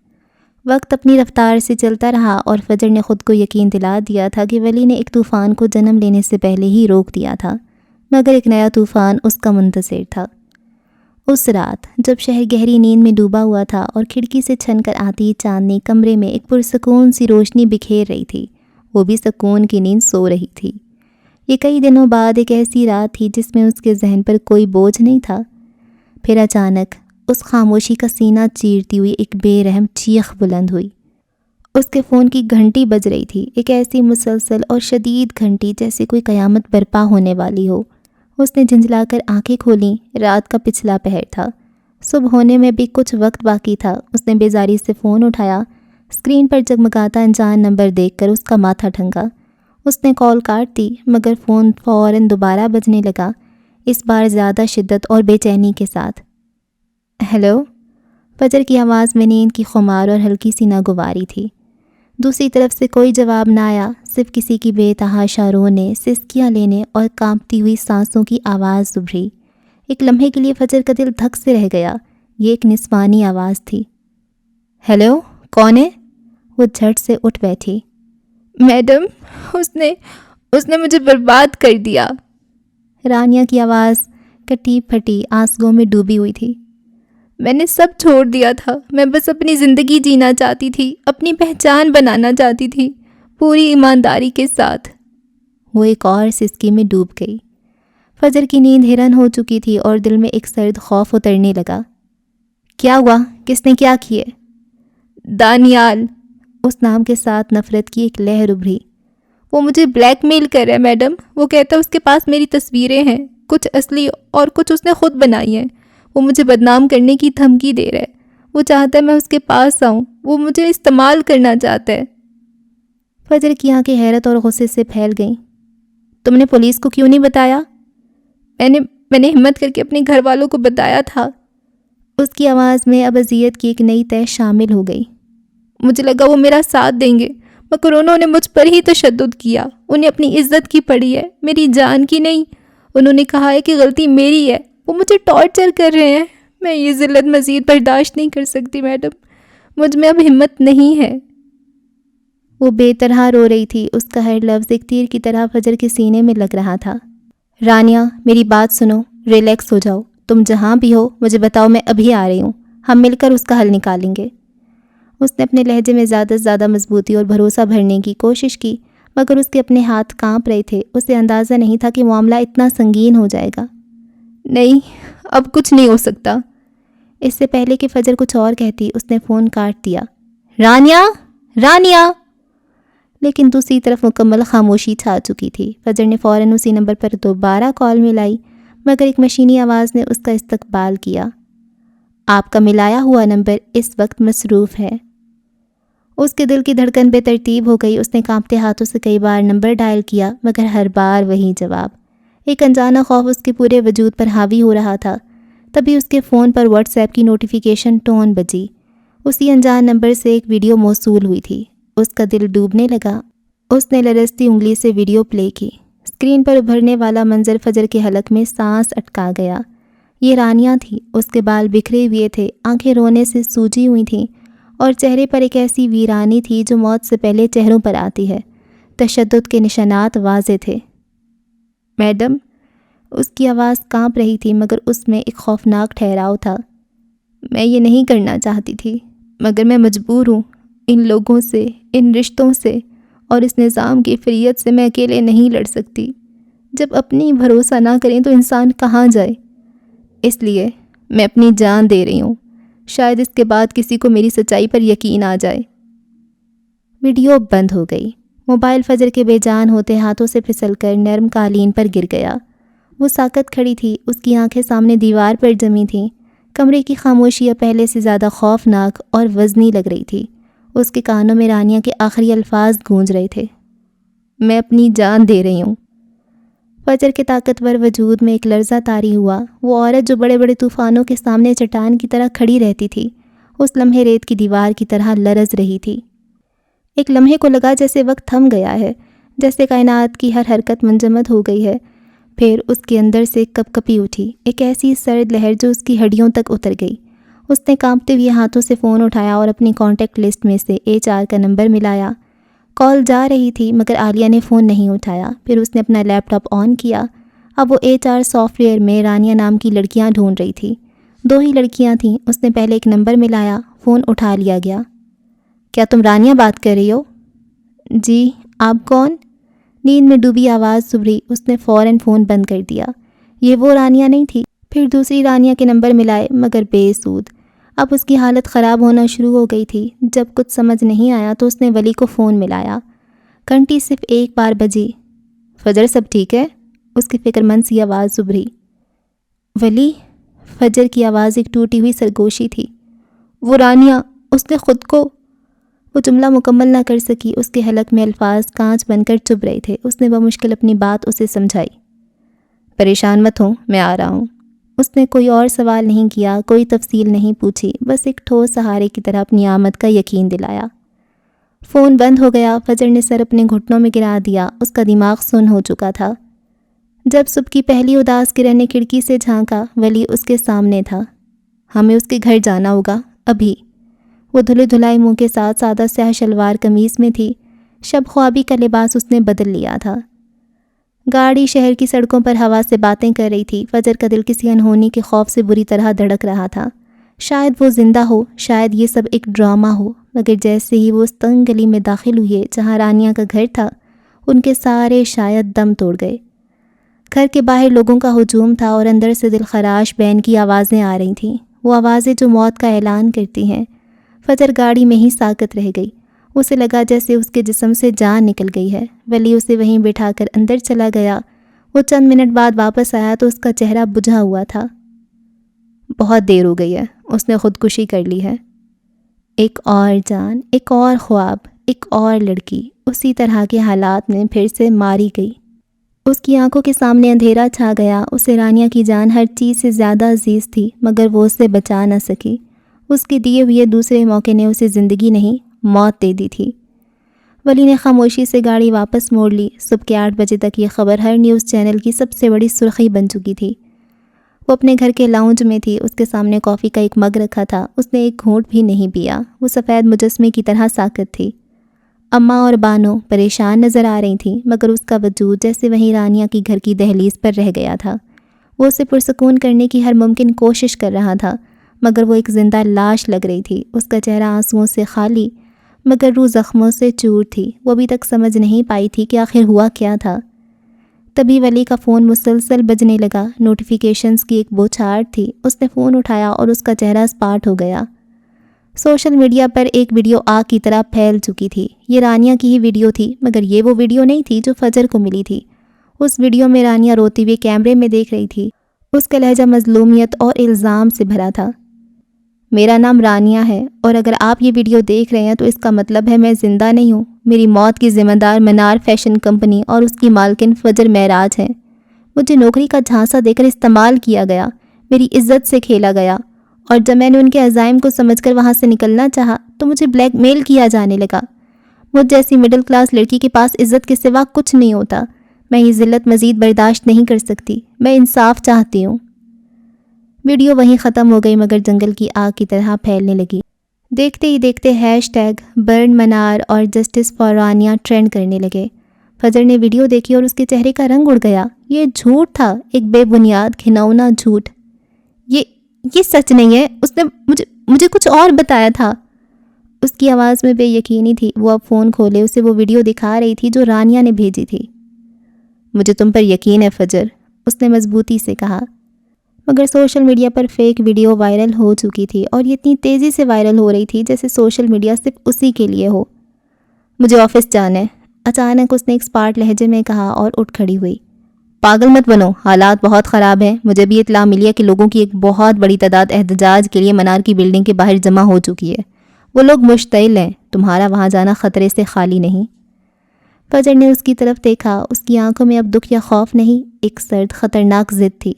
وقت اپنی رفتار سے چلتا رہا اور فجر نے خود کو یقین دلا دیا تھا کہ ولی نے ایک طوفان کو جنم لینے سے پہلے ہی روک دیا تھا، مگر ایک نیا طوفان اس کا منتظر تھا۔ اس رات جب شہر گہری نیند میں ڈوبا ہوا تھا اور کھڑکی سے چھن کر آتی چاندنی کمرے میں ایک پرسکون سی روشنی بکھیر رہی تھی، وہ بھی سکون کی نیند سو رہی تھی۔ یہ کئی دنوں بعد ایک ایسی رات تھی جس میں اس کے ذہن پر کوئی بوجھ نہیں تھا۔ پھر اچانک اس خاموشی کا سینہ چیرتی ہوئی ایک بے رحم چیخ بلند ہوئی۔ اس کے فون کی گھنٹی بج رہی تھی، ایک ایسی مسلسل اور شدید گھنٹی جیسے کوئی قیامت برپا ہونے والی ہو۔ اس نے جھنجھلا کر آنکھیں کھولیں۔ رات کا پچھلا پہر تھا، صبح ہونے میں بھی کچھ وقت باقی تھا۔ اس نے بیزاری سے فون اٹھایا۔ اسکرین پر جگمگاتا انجان نمبر دیکھ کر اس کا ماتھا ٹھنکا۔ اس نے کال کاٹ دی، مگر فون فوراً دوبارہ بجنے لگا، اس بار زیادہ شدت اور بے چینی کے ساتھ۔ ہیلو؟ فجر کی آواز میں نیند کی خمار اور ہلکی سی ناگواری تھی۔ دوسری طرف سے کوئی جواب نہ آیا، صرف کسی کی بے تحاشا رونے، سسکیاں لینے اور کانپتی ہوئی سانسوں کی آواز ابھری۔ ایک لمحے کے لیے فجر کا دل دھک سے رہ گیا۔ یہ ایک نسوانی آواز تھی۔ ہیلو، کون ہے؟ وہ جھٹ سے اٹھ بیٹھی۔ میڈم، اس نے مجھے برباد کر دیا۔ رانیہ کی آواز کٹی پھٹی آنسوؤں میں ڈوبی ہوئی تھی۔ میں نے سب چھوڑ دیا تھا، میں بس اپنی زندگی جینا چاہتی تھی، اپنی پہچان بنانا چاہتی تھی، پوری ایمانداری کے ساتھ۔ وہ ایک اور سسکی میں ڈوب گئی۔ فجر کی نیند ہرن ہو چکی تھی اور دل میں ایک سرد خوف اترنے لگا۔ کیا ہوا؟ کس نے کیا کیے؟ دانیال، اس نام کے ساتھ نفرت کی ایک لہر ابھری۔ وہ مجھے بلیک میل کر رہا ہے میڈم، وہ کہتا ہے اس کے پاس میری تصویریں ہیں، کچھ اصلی اور کچھ اس نے خود بنائی ہیں۔ وہ مجھے بدنام کرنے کی دھمکی دے رہا ہے، وہ چاہتا ہے میں اس کے پاس آؤں، وہ مجھے استعمال کرنا چاہتا ہے۔ فجر کی آنکھیں حیرت اور غصے سے پھیل گئیں۔ تم نے پولیس کو کیوں نہیں بتایا؟ میں نے ہمت کر کے اپنے گھر والوں کو بتایا تھا۔ اس کی آواز میں اب اذیت کی ایک نئی تہ شامل ہو گئی۔ مجھے لگا وہ میرا ساتھ دیں گے، مگر انہوں نے مجھ پر ہی تشدد کیا۔ انہیں اپنی عزت کی پڑی ہے، میری جان کی نہیں۔ انہوں نے کہا ہے کہ غلطی میری ہے، وہ مجھے ٹارچر کر رہے ہیں۔ میں یہ ذلت مزید برداشت نہیں کر سکتی میڈم، مجھ میں اب ہمت نہیں ہے۔ وہ بے طرح رو رہی تھی، اس کا ہر لفظ ایک تیر کی طرح فجر کے سینے میں لگ رہا تھا۔ رانیہ، میری بات سنو، ریلیکس ہو جاؤ، تم جہاں بھی ہو مجھے بتاؤ، میں ابھی آ رہی ہوں، ہم مل کر اس کا حل نکالیں گے۔ اس نے اپنے لہجے میں زیادہ سے زیادہ مضبوطی اور بھروسہ بھرنے کی کوشش کی، مگر اس کے اپنے ہاتھ کانپ رہے تھے۔ اسے اندازہ نہیں تھا کہ معاملہ اتنا سنگین ہو جائے گا۔ نہیں، اب کچھ نہیں ہو سکتا۔ اس سے پہلے کہ فجر کچھ اور کہتی، اس نے فون کاٹ دیا۔ رانیہ! لیکن دوسری طرف مکمل خاموشی چھا چکی تھی۔ فجر نے فوراً اسی نمبر پر دوبارہ کال ملائی، مگر ایک مشینی آواز نے اس کا استقبال کیا۔ آپ کا ملایا ہوا نمبر اس وقت مصروف ہے۔ اس کے دل کی دھڑکن بے ترتیب ہو گئی۔ اس نے کانپتے ہاتھوں سے کئی بار نمبر ڈائل کیا، مگر ہر بار وہی جواب۔ ایک انجانا خوف اس کے پورے وجود پر حاوی ہو رہا تھا۔ تبھی اس کے فون پر واٹس ایپ کی نوٹیفیکیشن ٹون بجی۔ اسی انجان نمبر سے ایک ویڈیو موصول ہوئی تھی۔ اس کا دل ڈوبنے لگا۔ اس نے لرزتی انگلی سے ویڈیو پلے کی۔ اسکرین پر ابھرنے والا منظر فجر کے حلق میں سانس اٹکا گیا۔ یہ رانیہ تھی، اس کے بال بکھرے ہوئے تھے، آنکھیں رونے سے سوجی ہوئی تھیں، اور چہرے پر ایک ایسی ویرانی تھی جو موت سے پہلے چہروں پر آتی ہے۔ تشدد کے نشانات واضح تھے۔ میڈم، اس کی آواز کانپ رہی تھی، مگر اس میں ایک خوفناک ٹھہراؤ تھا۔ میں یہ نہیں کرنا چاہتی تھی، مگر میں مجبور ہوں۔ ان لوگوں سے، ان رشتوں سے اور اس نظام کی فریت سے میں اکیلے نہیں لڑ سکتی۔ جب اپنی بھروسہ نہ کریں تو انسان کہاں جائے؟ اس لیے میں اپنی جان دے رہی ہوں، شاید اس کے بعد کسی کو میری سچائی پر یقین آ جائے۔ ویڈیو بند ہو گئی۔ موبائل فجر کے بے جان ہوتے ہاتھوں سے پھسل کر نرم قالین پر گر گیا۔ وہ ساکت کھڑی تھی، اس کی آنکھیں سامنے دیوار پر جمی تھیں۔ کمرے کی خاموشی اب پہلے سے زیادہ خوفناک اور وزنی لگ رہی تھی۔ اس کے کانوں میں رانیہ کے آخری الفاظ گونج رہے تھے۔ میں اپنی جان دے رہی ہوں۔ فجر کے طاقتور وجود میں ایک لرزہ طاری ہوا۔ وہ عورت جو بڑے بڑے طوفانوں کے سامنے چٹان کی طرح کھڑی رہتی تھی، اس لمحے ریت کی دیوار کی طرح لرز رہی تھی۔ ایک لمحے کو لگا جیسے وقت تھم گیا ہے، جیسے کائنات کی ہر حرکت منجمد ہو گئی ہے۔ پھر اس کے اندر سے کپ کپی اٹھی، ایک ایسی سرد لہر جو اس کی ہڈیوں تک اتر گئی۔ اس نے کانپتے ہوئے ہاتھوں سے فون اٹھایا اور اپنی کانٹیکٹ لسٹ میں سے HR کا نمبر ملایا۔ کال جا رہی تھی مگر عالیہ نے فون نہیں اٹھایا۔ پھر اس نے اپنا لیپ ٹاپ آن کیا۔ اب وہ HR سافٹ ویئر میں رانیہ نام کی لڑکیاں ڈھونڈ رہی تھی۔ 2 ہی لڑکیاں تھیں۔ اس نے پہلے ایک نمبر ملایا، فون اٹھا لیا گیا۔ کیا تم رانیہ بات کر رہی ہو؟ جی، آپ کون؟ نیند میں ڈوبی آواز سبری۔ اس نے فوراً فون بند کر دیا۔ یہ وہ رانیہ نہیں تھی۔ پھر دوسری رانیہ کے نمبر ملائے مگر بے سود۔ اب اس کی حالت خراب ہونا شروع ہو گئی تھی۔ جب کچھ سمجھ نہیں آیا تو اس نے ولی کو فون ملایا۔ گھنٹی صرف ایک بار بجی۔ فجر سب ٹھیک ہے؟ اس کی فکر مند سی آواز سبری۔ ولی؟ فجر کی آواز ایک ٹوٹی ہوئی سرگوشی تھی۔ وہ رانیہ، اس نے خود کو… وہ جملہ مکمل نہ کر سکی۔ اس کے حلق میں الفاظ کانچ بن کر چبھ رہے تھے۔ اس نے بمشکل اپنی بات اسے سمجھائی۔ پریشان مت ہوں، میں آ رہا ہوں۔ اس نے کوئی اور سوال نہیں کیا، کوئی تفصیل نہیں پوچھی، بس ایک ٹھوس سہارے کی طرح اپنی آمد کا یقین دلایا۔ فون بند ہو گیا۔ فجر نے سر اپنے گھٹنوں میں گرا دیا۔ اس کا دماغ سن ہو چکا تھا۔ جب صبح کی پہلی اداس کرن نے کھڑکی سے جھانکا، ولی اس کے سامنے تھا۔ ہمیں اس کے گھر جانا ہوگا، ابھی۔ وہ دھلے دھلائے منہ کے ساتھ سادہ سیاہ شلوار قمیص میں تھی۔ شب خوابی کا لباس اس نے بدل لیا تھا۔ گاڑی شہر کی سڑکوں پر ہوا سے باتیں کر رہی تھی۔ فجر کا دل کسی انہونی کے خوف سے بری طرح دھڑک رہا تھا۔ شاید وہ زندہ ہو، شاید یہ سب ایک ڈرامہ ہو، مگر جیسے ہی وہ اس تنگ گلی میں داخل ہوئے جہاں رانیہ کا گھر تھا، ان کے سارے شاید دم توڑ گئے۔ گھر کے باہر لوگوں کا ہجوم تھا اور اندر سے دل خراش بین کی آوازیں آ رہی تھیں، وہ آوازیں جو موت کا اعلان کرتی ہیں۔ فجر گاڑی میں ہی ساکت رہ گئی۔ اسے لگا جیسے اس کے جسم سے جان نکل گئی ہے۔ ولی اسے وہیں بٹھا کر اندر چلا گیا۔ وہ چند منٹ بعد واپس آیا تو اس کا چہرہ بجھا ہوا تھا۔ بہت دیر ہو گئی ہے، اس نے خودکشی کر لی ہے۔ ایک اور جان، ایک اور خواب، ایک اور لڑکی اسی طرح کے حالات میں پھر سے ماری گئی۔ اس کی آنکھوں کے سامنے اندھیرا چھا گیا۔ اسے رانیہ کی جان ہر چیز سے زیادہ عزیز تھی مگر وہ اسے بچا نہ سکی۔ اس کے دیے ہوئے دوسرے موقع نے اسے زندگی نہیں، موت دے دی تھی۔ ولی نے خاموشی سے گاڑی واپس موڑ لی۔ صبح کے 8 بجے تک یہ خبر ہر نیوز چینل کی سب سے بڑی سرخی بن چکی تھی۔ وہ اپنے گھر کے لاؤنج میں تھی۔ اس کے سامنے کافی کا ایک مگ رکھا تھا۔ اس نے ایک گھونٹ بھی نہیں پیا۔ وہ سفید مجسمے کی طرح ساکت تھی۔ اماں اور بانو پریشان نظر آ رہی تھیں مگر اس کا وجود جیسے وہیں رانیہ کی گھر کی دہلیز پر رہ گیا تھا۔ وہ اسے پرسکون کرنے کی ہر ممکن کوشش کر رہا تھا مگر وہ ایک زندہ لاش لگ رہی تھی۔ اس کا چہرہ آنسوؤں سے خالی مگر روح زخموں سے چور تھی۔ وہ ابھی تک سمجھ نہیں پائی تھی کہ آخر ہوا کیا تھا۔ تبھی ولی کا فون مسلسل بجنے لگا۔ نوٹیفیکیشنز کی ایک بوچھار تھی۔ اس نے فون اٹھایا اور اس کا چہرہ اسپاٹ ہو گیا۔ سوشل میڈیا پر ایک ویڈیو آگ کی طرح پھیل چکی تھی۔ یہ رانیہ کی ہی ویڈیو تھی مگر یہ وہ ویڈیو نہیں تھی جو فجر کو ملی تھی۔ اس ویڈیو میں رانیہ روتی ہوئی کیمرے میں دیکھ رہی تھی۔ اس کا لہجہ مظلومیت اور الزام سے بھرا تھا۔ میرا نام رانیہ ہے اور اگر آپ یہ ویڈیو دیکھ رہے ہیں تو اس کا مطلب ہے میں زندہ نہیں ہوں۔ میری موت کی ذمہ دار منار فیشن کمپنی اور اس کی مالکن فجر معراج ہے۔ مجھے نوکری کا جھانسا دے کر استعمال کیا گیا، میری عزت سے کھیلا گیا اور جب میں نے ان کے عزائم کو سمجھ کر وہاں سے نکلنا چاہا تو مجھے بلیک میل کیا جانے لگا۔ مجھ جیسی مڈل کلاس لڑکی کے پاس عزت کے سوا کچھ نہیں ہوتا۔ میں یہ ذلت مزید برداشت نہیں کر سکتی۔ میں انصاف چاہتی ہوں۔ ویڈیو وہیں ختم ہو گئی مگر جنگل کی آگ کی طرح پھیلنے لگی۔ دیکھتے ہی دیکھتے #برن منار اور جسٹس فار رانیہ ٹرینڈ کرنے لگے۔ فجر نے ویڈیو دیکھی اور اس کے چہرے کا رنگ اڑ گیا۔ یہ جھوٹ تھا، ایک بے بنیاد گھناؤنا جھوٹ۔ یہ سچ نہیں ہے، اس نے مجھے کچھ اور بتایا تھا۔ اس کی آواز میں بے یقینی تھی۔ وہ اب فون کھولے اسے وہ ویڈیو دکھا رہی تھی جو رانیہ نے بھیجی تھی۔ مجھے تم پر یقین ہے فجر، اس نے مضبوطی سے کہا۔ مگر سوشل میڈیا پر فیک ویڈیو وائرل ہو چکی تھی اور یہ اتنی تیزی سے وائرل ہو رہی تھی جیسے سوشل میڈیا صرف اسی کے لیے ہو۔ مجھے آفس جانا ہے، اچانک اس نے ایک اسپاٹ لہجے میں کہا اور اٹھ کھڑی ہوئی۔ پاگل مت بنو، حالات بہت خراب ہیں۔ مجھے بھی اطلاع ملی ہے کہ لوگوں کی ایک بہت بڑی تعداد احتجاج کے لیے منار کی بلڈنگ کے باہر جمع ہو چکی ہے۔ وہ لوگ مشتعل ہیں، تمہارا وہاں جانا خطرے سے خالی نہیں۔ فجر نے اس کی طرف دیکھا. اس کی آنکھوں میں اب دکھ یا خوف نہیں، ایک سرد خطرناک ضد تھی.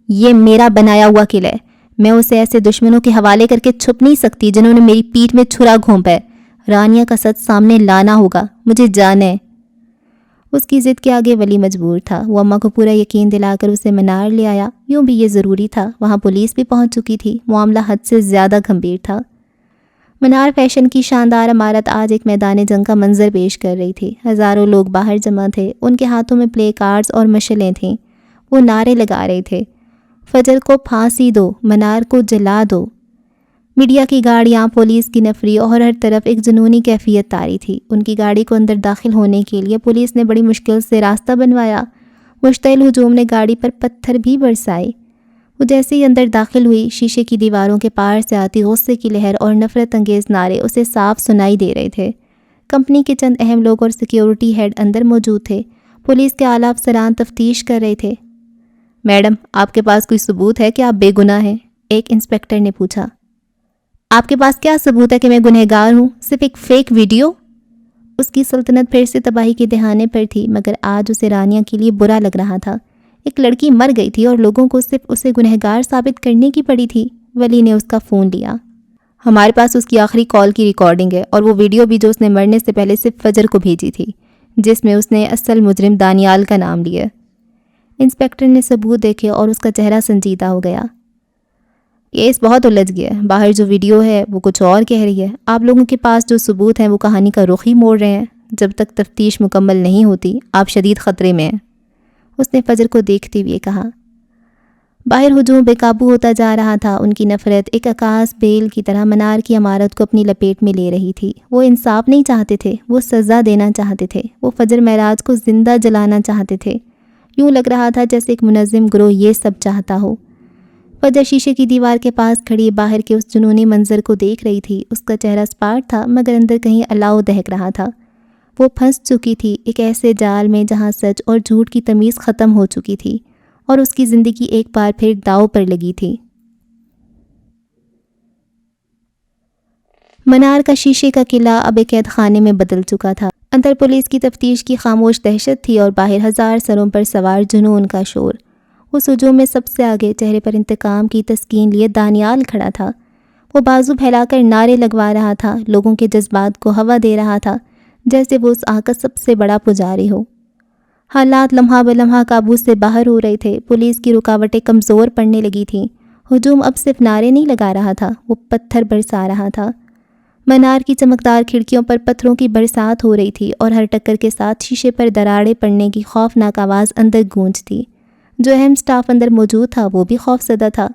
یہ میرا بنایا ہوا قلعہ ہے. میں اسے ایسے دشمنوں کے حوالے کر کے چھپ نہیں سکتی جنہوں نے میری پیٹھ میں چھرا گھونپا ہے. رانیہ کا سچ سامنے لانا ہوگا، مجھے جانا ہے. اس کی ضد کے آگے ولی مجبور تھا. وہ اماں کو پورا یقین دلا کر اسے منار لے آیا. یوں بھی یہ ضروری تھا، وہاں پولیس بھی پہنچ چکی تھی. معاملہ حد سے زیادہ گھمبیر تھا. منار فیشن کی شاندار عمارت آج ایک میدان جنگ کا منظر پیش کر رہی تھی. ہزاروں لوگ باہر جمع تھے. ان کے ہاتھوں میں پلے کارڈز اور مشلیں تھیں. وہ نعرے لگا رہے تھے، فجر کو پھانسی دو، منار کو جلا دو. میڈیا کی گاڑیاں، پولیس کی نفری اور ہر طرف ایک جنونی کیفیت طاری تھی. ان کی گاڑی کو اندر داخل ہونے کے لیے پولیس نے بڑی مشکل سے راستہ بنوایا. مشتعل ہجوم نے گاڑی پر پتھر بھی برسائے. وہ جیسے ہی اندر داخل ہوئی، شیشے کی دیواروں کے پار سے آتی غصے کی لہر اور نفرت انگیز نعرے اسے صاف سنائی دے رہے تھے. کمپنی کے چند اہم لوگ اور سیکیورٹی ہیڈ اندر موجود تھے. پولیس کے اعلیٰ افسران تفتیش کر رہے تھے. میڈم، آپ کے پاس کوئی ثبوت ہے کہ آپ بے گناہ ہیں؟ ایک انسپکٹر نے پوچھا. آپ کے پاس کیا ثبوت ہے کہ میں گنہگار ہوں؟ صرف ایک فیک ویڈیو؟ اس کی سلطنت پھر سے تباہی کے دہانے پر تھی، مگر آج اسے رانیہ کے لیے برا لگ رہا تھا. ایک لڑکی مر گئی تھی اور لوگوں کو صرف اسے گنہگار ثابت کرنے کی پڑی تھی. ولی نے اس کا فون لیا. ہمارے پاس اس کی آخری کال کی ریکارڈنگ ہے، اور وہ ویڈیو بھی جو اس نے مرنے سے پہلے صرف فجر کو بھیجی تھی، جس میں اس نے اصل مجرم دانیال کا نام لیا. انسپکٹر نے ثبوت دیکھے اور اس کا چہرہ سنجیدہ ہو گیا. کیس بہت الجھ گیا ہے. باہر جو ویڈیو ہے وہ کچھ اور کہہ رہی ہے. آپ لوگوں کے پاس جو ثبوت ہیں وہ کہانی کا رخ ہی موڑ رہے ہیں. جب تک تفتیش مکمل نہیں ہوتی آپ شدید خطرے میں ہیں. اس نے فجر کو دیکھتے ہوئے کہا. باہر ہجوم بے قابو ہوتا جا رہا تھا. ان کی نفرت ایک عکاس بیل کی طرح منار کی عمارت کو اپنی لپیٹ میں لے رہی تھی. وہ انصاف نہیں چاہتے تھے، وہ سزا دینا چاہتے تھے. وہ فجر معراج کو زندہ جلانا چاہتے تھے. یوں لگ رہا تھا جیسے ایک منظم گروہ یہ سب چاہتا ہو. فجر شیشے کی دیوار کے پاس کھڑی باہر کے اس جنونی منظر کو دیکھ رہی تھی. اس کا چہرہ سپاٹ تھا، مگر اندر کہیں الاؤ دہک رہا تھا. وہ پھنس چکی تھی ایک ایسے جال میں جہاں سچ اور جھوٹ کی تمیز ختم ہو چکی تھی، اور اس کی زندگی ایک بار پھر داؤ پر لگی تھی. منار کا شیشے کا قلعہ اب ایک قید خانے میں بدل چکا تھا. اندر پولیس کی تفتیش کی خاموش دہشت تھی، اور باہر ہزار سروں پر سوار جنون کا شور. اس ہجوم میں سب سے آگے چہرے پر انتقام کی تسکین لیے دانیال کھڑا تھا. وہ بازو پھیلا کر نعرے لگوا رہا تھا، لوگوں کے جذبات کو ہوا دے رہا تھا، جیسے وہ اس آہ کا سب سے بڑا پجاری ہو. حالات لمحہ بلمحہ قابو سے باہر ہو رہے تھے. پولیس کی رکاوٹیں کمزور پڑنے لگی تھیں. ہجوم اب صرف نعرے نہیں لگا رہا تھا، وہ پتھر برسا رہا تھا. منار کی چمکدار کھڑکیوں پر پتھروں کی برسات ہو رہی تھی، اور ہر ٹکر کے ساتھ شیشے پر دراڑیں پڑنے کی خوفناک آواز اندر گونجتی. جو اہم سٹاف اندر موجود تھا وہ بھی خوف زدہ تھا.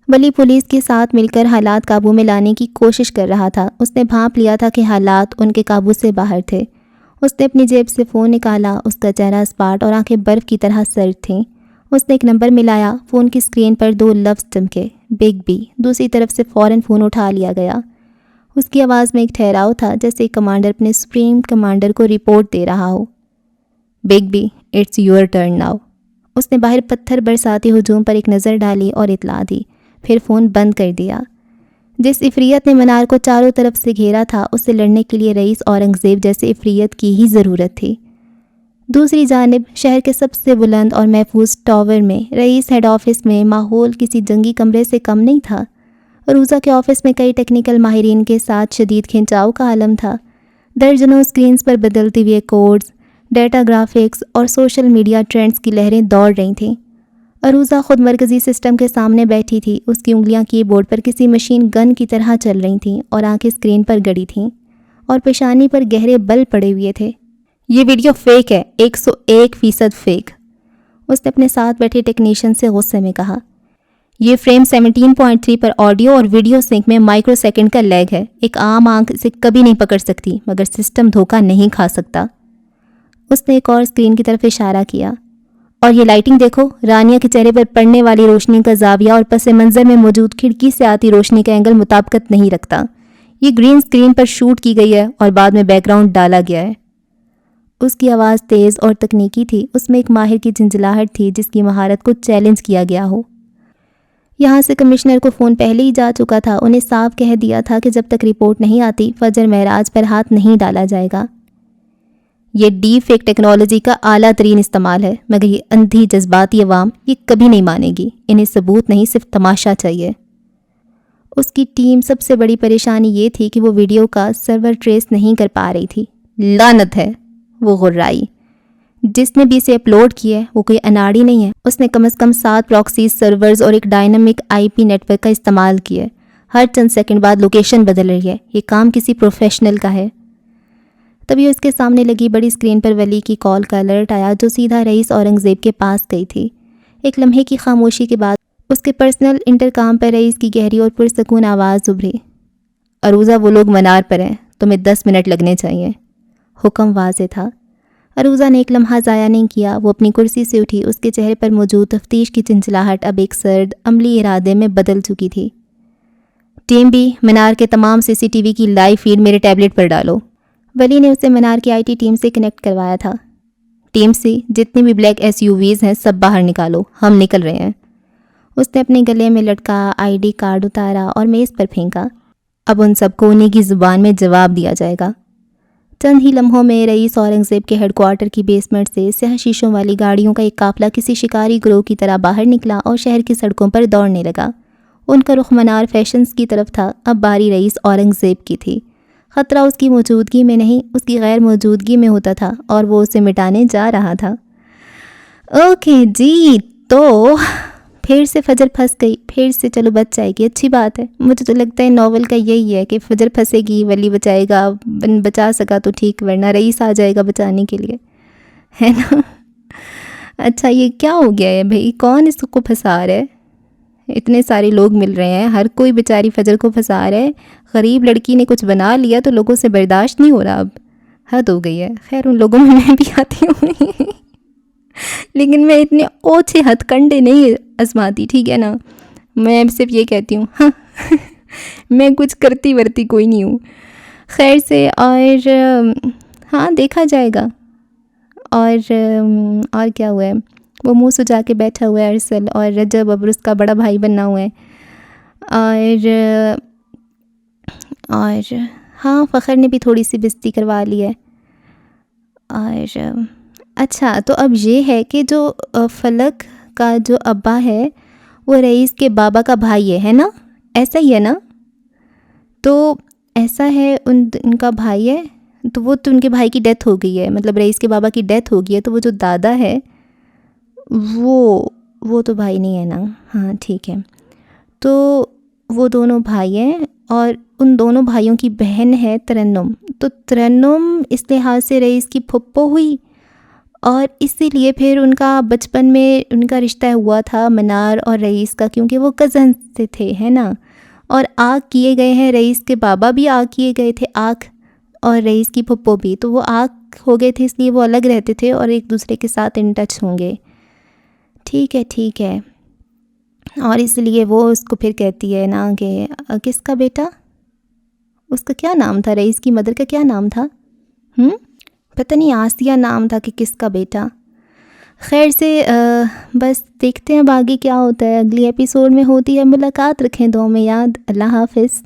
ولی پولیس کے ساتھ مل کر حالات قابو میں لانے کی کوشش کر رہا تھا. اس نے بھانپ لیا تھا کہ حالات ان کے قابو سے باہر تھے. اس نے اپنی جیب سے فون نکالا. اس کا چہرہ اسپاٹ اور آنکھیں برف کی طرح سرد تھیں. اس نے ایک نمبر ملایا. فون کی اسکرین پر 2 لفظ چمکے، بگ بی. دوسری طرف سے فوراً فون اٹھا لیا گیا. اس کی آواز میں ایک ٹھہراؤ تھا، جیسے ایک کمانڈر اپنے سپریم کمانڈر کو رپورٹ دے رہا ہو. Big B, it's your turn now. اس نے باہر پتھر برساتے ہجوم پر ایک نظر ڈالی اور اطلاع دی، پھر فون بند کر دیا. جس افریت نے منار کو چاروں طرف سے گھیرا تھا، اس سے لڑنے کے لیے رئیس اورنگزیب جیسے افریت کی ہی ضرورت تھی. دوسری جانب شہر کے سب سے بلند اور محفوظ ٹاور میں، رئیس ہیڈ آفس میں، ماحول کسی جنگی کمرے سے کم نہیں تھا. روزہ کے آفس میں کئی ٹیکنیکل ماہرین کے ساتھ شدید کھنچاؤ کا عالم تھا. درجنوں سکرینز پر بدلتے ہوئے کوڈز، ڈیٹا گرافکس اور سوشل میڈیا ٹرینڈز کی لہریں دوڑ رہی تھیں. عروضہ خود مرکزی سسٹم کے سامنے بیٹھی تھی. اس کی انگلیاں کی بورڈ پر کسی مشین گن کی طرح چل رہی تھیں، اور آنکھیں اسکرین پر گڑی تھیں، اور پیشانی پر گہرے بل پڑے ہوئے تھے. یہ ویڈیو فیک ہے، 101% فیک. اس نے اپنے ساتھ بیٹھے ٹیکنیشین سے غصے میں کہا. یہ فریم 17.3 پر آڈیو اور ویڈیو سنک میں مائکرو سیکنڈ کا لیگ ہے. ایک عام آنکھ اسے کبھی نہیں پکڑ سکتی، مگر سسٹم دھوکہ نہیں کھا سکتا. اس نے ایک اور اسکرین کی طرف اشارہ کیا. اور یہ لائٹنگ دیکھو. رانیہ کے چہرے پر پڑنے والی روشنی کا زاویہ اور پس منظر میں موجود کھڑکی سے آتی روشنی کا اینگل مطابقت نہیں رکھتا. یہ گرین اسکرین پر شوٹ کی گئی ہے اور بعد میں بیک گراؤنڈ ڈالا گیا ہے. اس کی آواز تیز اور تکنیکی تھی. اس میں ایک ماہر کی جھنجھلاہٹ تھی جس کی مہارت کو چیلنج کیا گیا ہو. یہاں سے کمشنر کو فون پہلے ہی جا چکا تھا. انہیں صاف کہہ دیا تھا کہ جب تک رپورٹ نہیں آتی فجر معراج پر ہاتھ نہیں ڈالا جائے گا. یہ ڈیپ فیک ٹیکنالوجی کا اعلیٰ ترین استعمال ہے، مگر یہ اندھی جذباتی عوام یہ کبھی نہیں مانے گی. انہیں ثبوت نہیں، صرف تماشا چاہیے. اس کی ٹیم سب سے بڑی پریشانی یہ تھی کہ وہ ویڈیو کا سرور ٹریس نہیں کر پا رہی تھی. لعنت ہے، وہ غرائی. جس نے بھی اسے اپلوڈ کیا ہے وہ کوئی اناڑی نہیں ہے. اس نے کم از کم 7 پراکسی سرورز اور ایک ڈائنامک IP نیٹ ورک کا استعمال کیا ہے. ہر چند سیکنڈ بعد لوکیشن بدل رہی ہے. یہ کام کسی پروفیشنل کا ہے. تبھی اس کے سامنے لگی بڑی اسکرین پر ولی کی کال کا الرٹ آیا، جو سیدھا رئیس اورنگزیب کے پاس گئی تھی. ایک لمحے کی خاموشی کے بعد اس کے پرسنل انٹرکام پر رئیس کی گہری اور پرسکون آواز ابھری. عروضہ، وہ لوگ منار پر ہیں، تمہیں 10 منٹ لگنے چاہیے. حکم واضح تھا. عروضہ نے ایک لمحہ ضائع نہیں کیا. وہ اپنی کرسی سے اٹھی. اس کے چہرے پر موجود تفتیش کی چنچلاہٹ اب ایک سرد عملی ارادے میں بدل چکی تھی. ٹیم بی، منار کے تمام CCTV کی لائیو فیڈ میرے ٹیبلٹ پر ڈالو. ولی نے اسے منار کی IT ٹیم سے کنیکٹ کروایا تھا. ٹیم سی، جتنی بھی بلیک SUVs ہیں سب باہر نکالو، ہم نکل رہے ہیں. اس نے اپنے گلے میں لٹکا ID کارڈ اتارا اور میز پر پھینکا. اب ان سب کو انہیں کی زبان میں جواب دیا جائے گا. چند ہی لمحوں میں رئیس اورنگزیب کے ہیڈ کوارٹر کی بیسمنٹ سے سیاہ شیشوں والی گاڑیوں کا ایک قافلہ کسی شکاری گروہ کی طرح باہر نکلا اور شہر کی سڑکوں پر دوڑنے لگا. ان کا رخ منار فیشنز کی طرف تھا. اب باری رئیس اورنگزیب کی تھی. خطرہ اس کی موجودگی میں نہیں، اس کی غیر موجودگی میں ہوتا تھا اور وہ اسے مٹانے جا رہا تھا. اوکے جی، تو پھر سے فجر پھنس گئی. پھر سے چلو بچ جائے گی، اچھی بات ہے. مجھے تو لگتا ہے ناول کا یہی ہے کہ فجر پھنسے گی، ولی بچائے گا، بچا سکا تو ٹھیک، ورنہ رئیس آ جائے گا بچانے کے لیے، ہے نا. اچھا، یہ کیا ہو گیا ہے بھائی؟ کون اس کو پھنسا رہا ہے؟ اتنے سارے لوگ مل رہے ہیں، ہر کوئی بیچاری فجر کو پھنسا رہا ہے. غریب لڑکی نے کچھ بنا لیا تو لوگوں سے برداشت نہیں ہو رہا. اب حد ہو گئی ہے. خیر، ان لوگوں میں میں بھی آتی ہوں لیکن میں اتنے اوچھے ہتھ کنڈے نہیں آزماتی، ٹھیک ہے نا. میں صرف یہ کہتی ہوں ہاں میں کچھ کرتی ورتی کوئی نہیں ہوں. خیر سے، اور ہاں دیکھا جائے گا. اور کیا ہوا ہے؟ وہ منہ سجا کے بیٹھا ہوا ہے ارسل، اور رجب اب اس کا بڑا بھائی بننا ہوا ہے. اور ہاں، فخر نے بھی تھوڑی سی بےزتی کروا لی ہے. اور اچھا، تو اب یہ ہے کہ جو فلک کا جو ابا ہے وہ رئیس کے بابا کا بھائی ہے نا؟ ایسا ہی ہے نا؟ تو ایسا ہے، ان کا بھائی ہے. تو وہ تو ان کے بھائی کی ڈیتھ ہو گئی ہے، مطلب رئیس کے بابا کی ڈیتھ ہو گئی ہے. تو وہ جو دادا ہے وہ تو بھائی نہیں ہے نا؟ ہاں ٹھیک ہے. تو وہ دونوں بھائی ہیں اور ان دونوں بھائیوں کی بہن ہے ترنم. تو ترنم اس لحاظ سے رئیس کی پھپھو ہوئی، اور اسی لیے پھر ان کا بچپن میں ان کا رشتہ ہوا تھا منار اور رئیس کا، کیونکہ وہ کزن سے تھے، ہے نا. اور آگ کیے گئے ہیں، رئیس کے بابا بھی آگ کیے گئے تھے آگ، اور رئیس کی پھپھو بھی. تو وہ آگ ہو گئے تھے، اس لیے وہ الگ رہتے تھے اور ایک دوسرے کے ساتھ ان ٹچ ہوں گے. ٹھیک ہے. اور اس لیے وہ اس کو پھر کہتی ہے نا کہ کس کا بیٹا، اس کا کیا نام تھا، رئیس کی مدر کا کیا نام تھا؟ پتہ نہیں، آسیہ نام تھا کہ کس کا بیٹا. خیر سے بس دیکھتے ہیں اب آگے کیا ہوتا ہے. اگلی ایپیسوڈ میں ہوتی ہے ملاقات. رکھیں دعاؤں میں یاد. اللہ حافظ.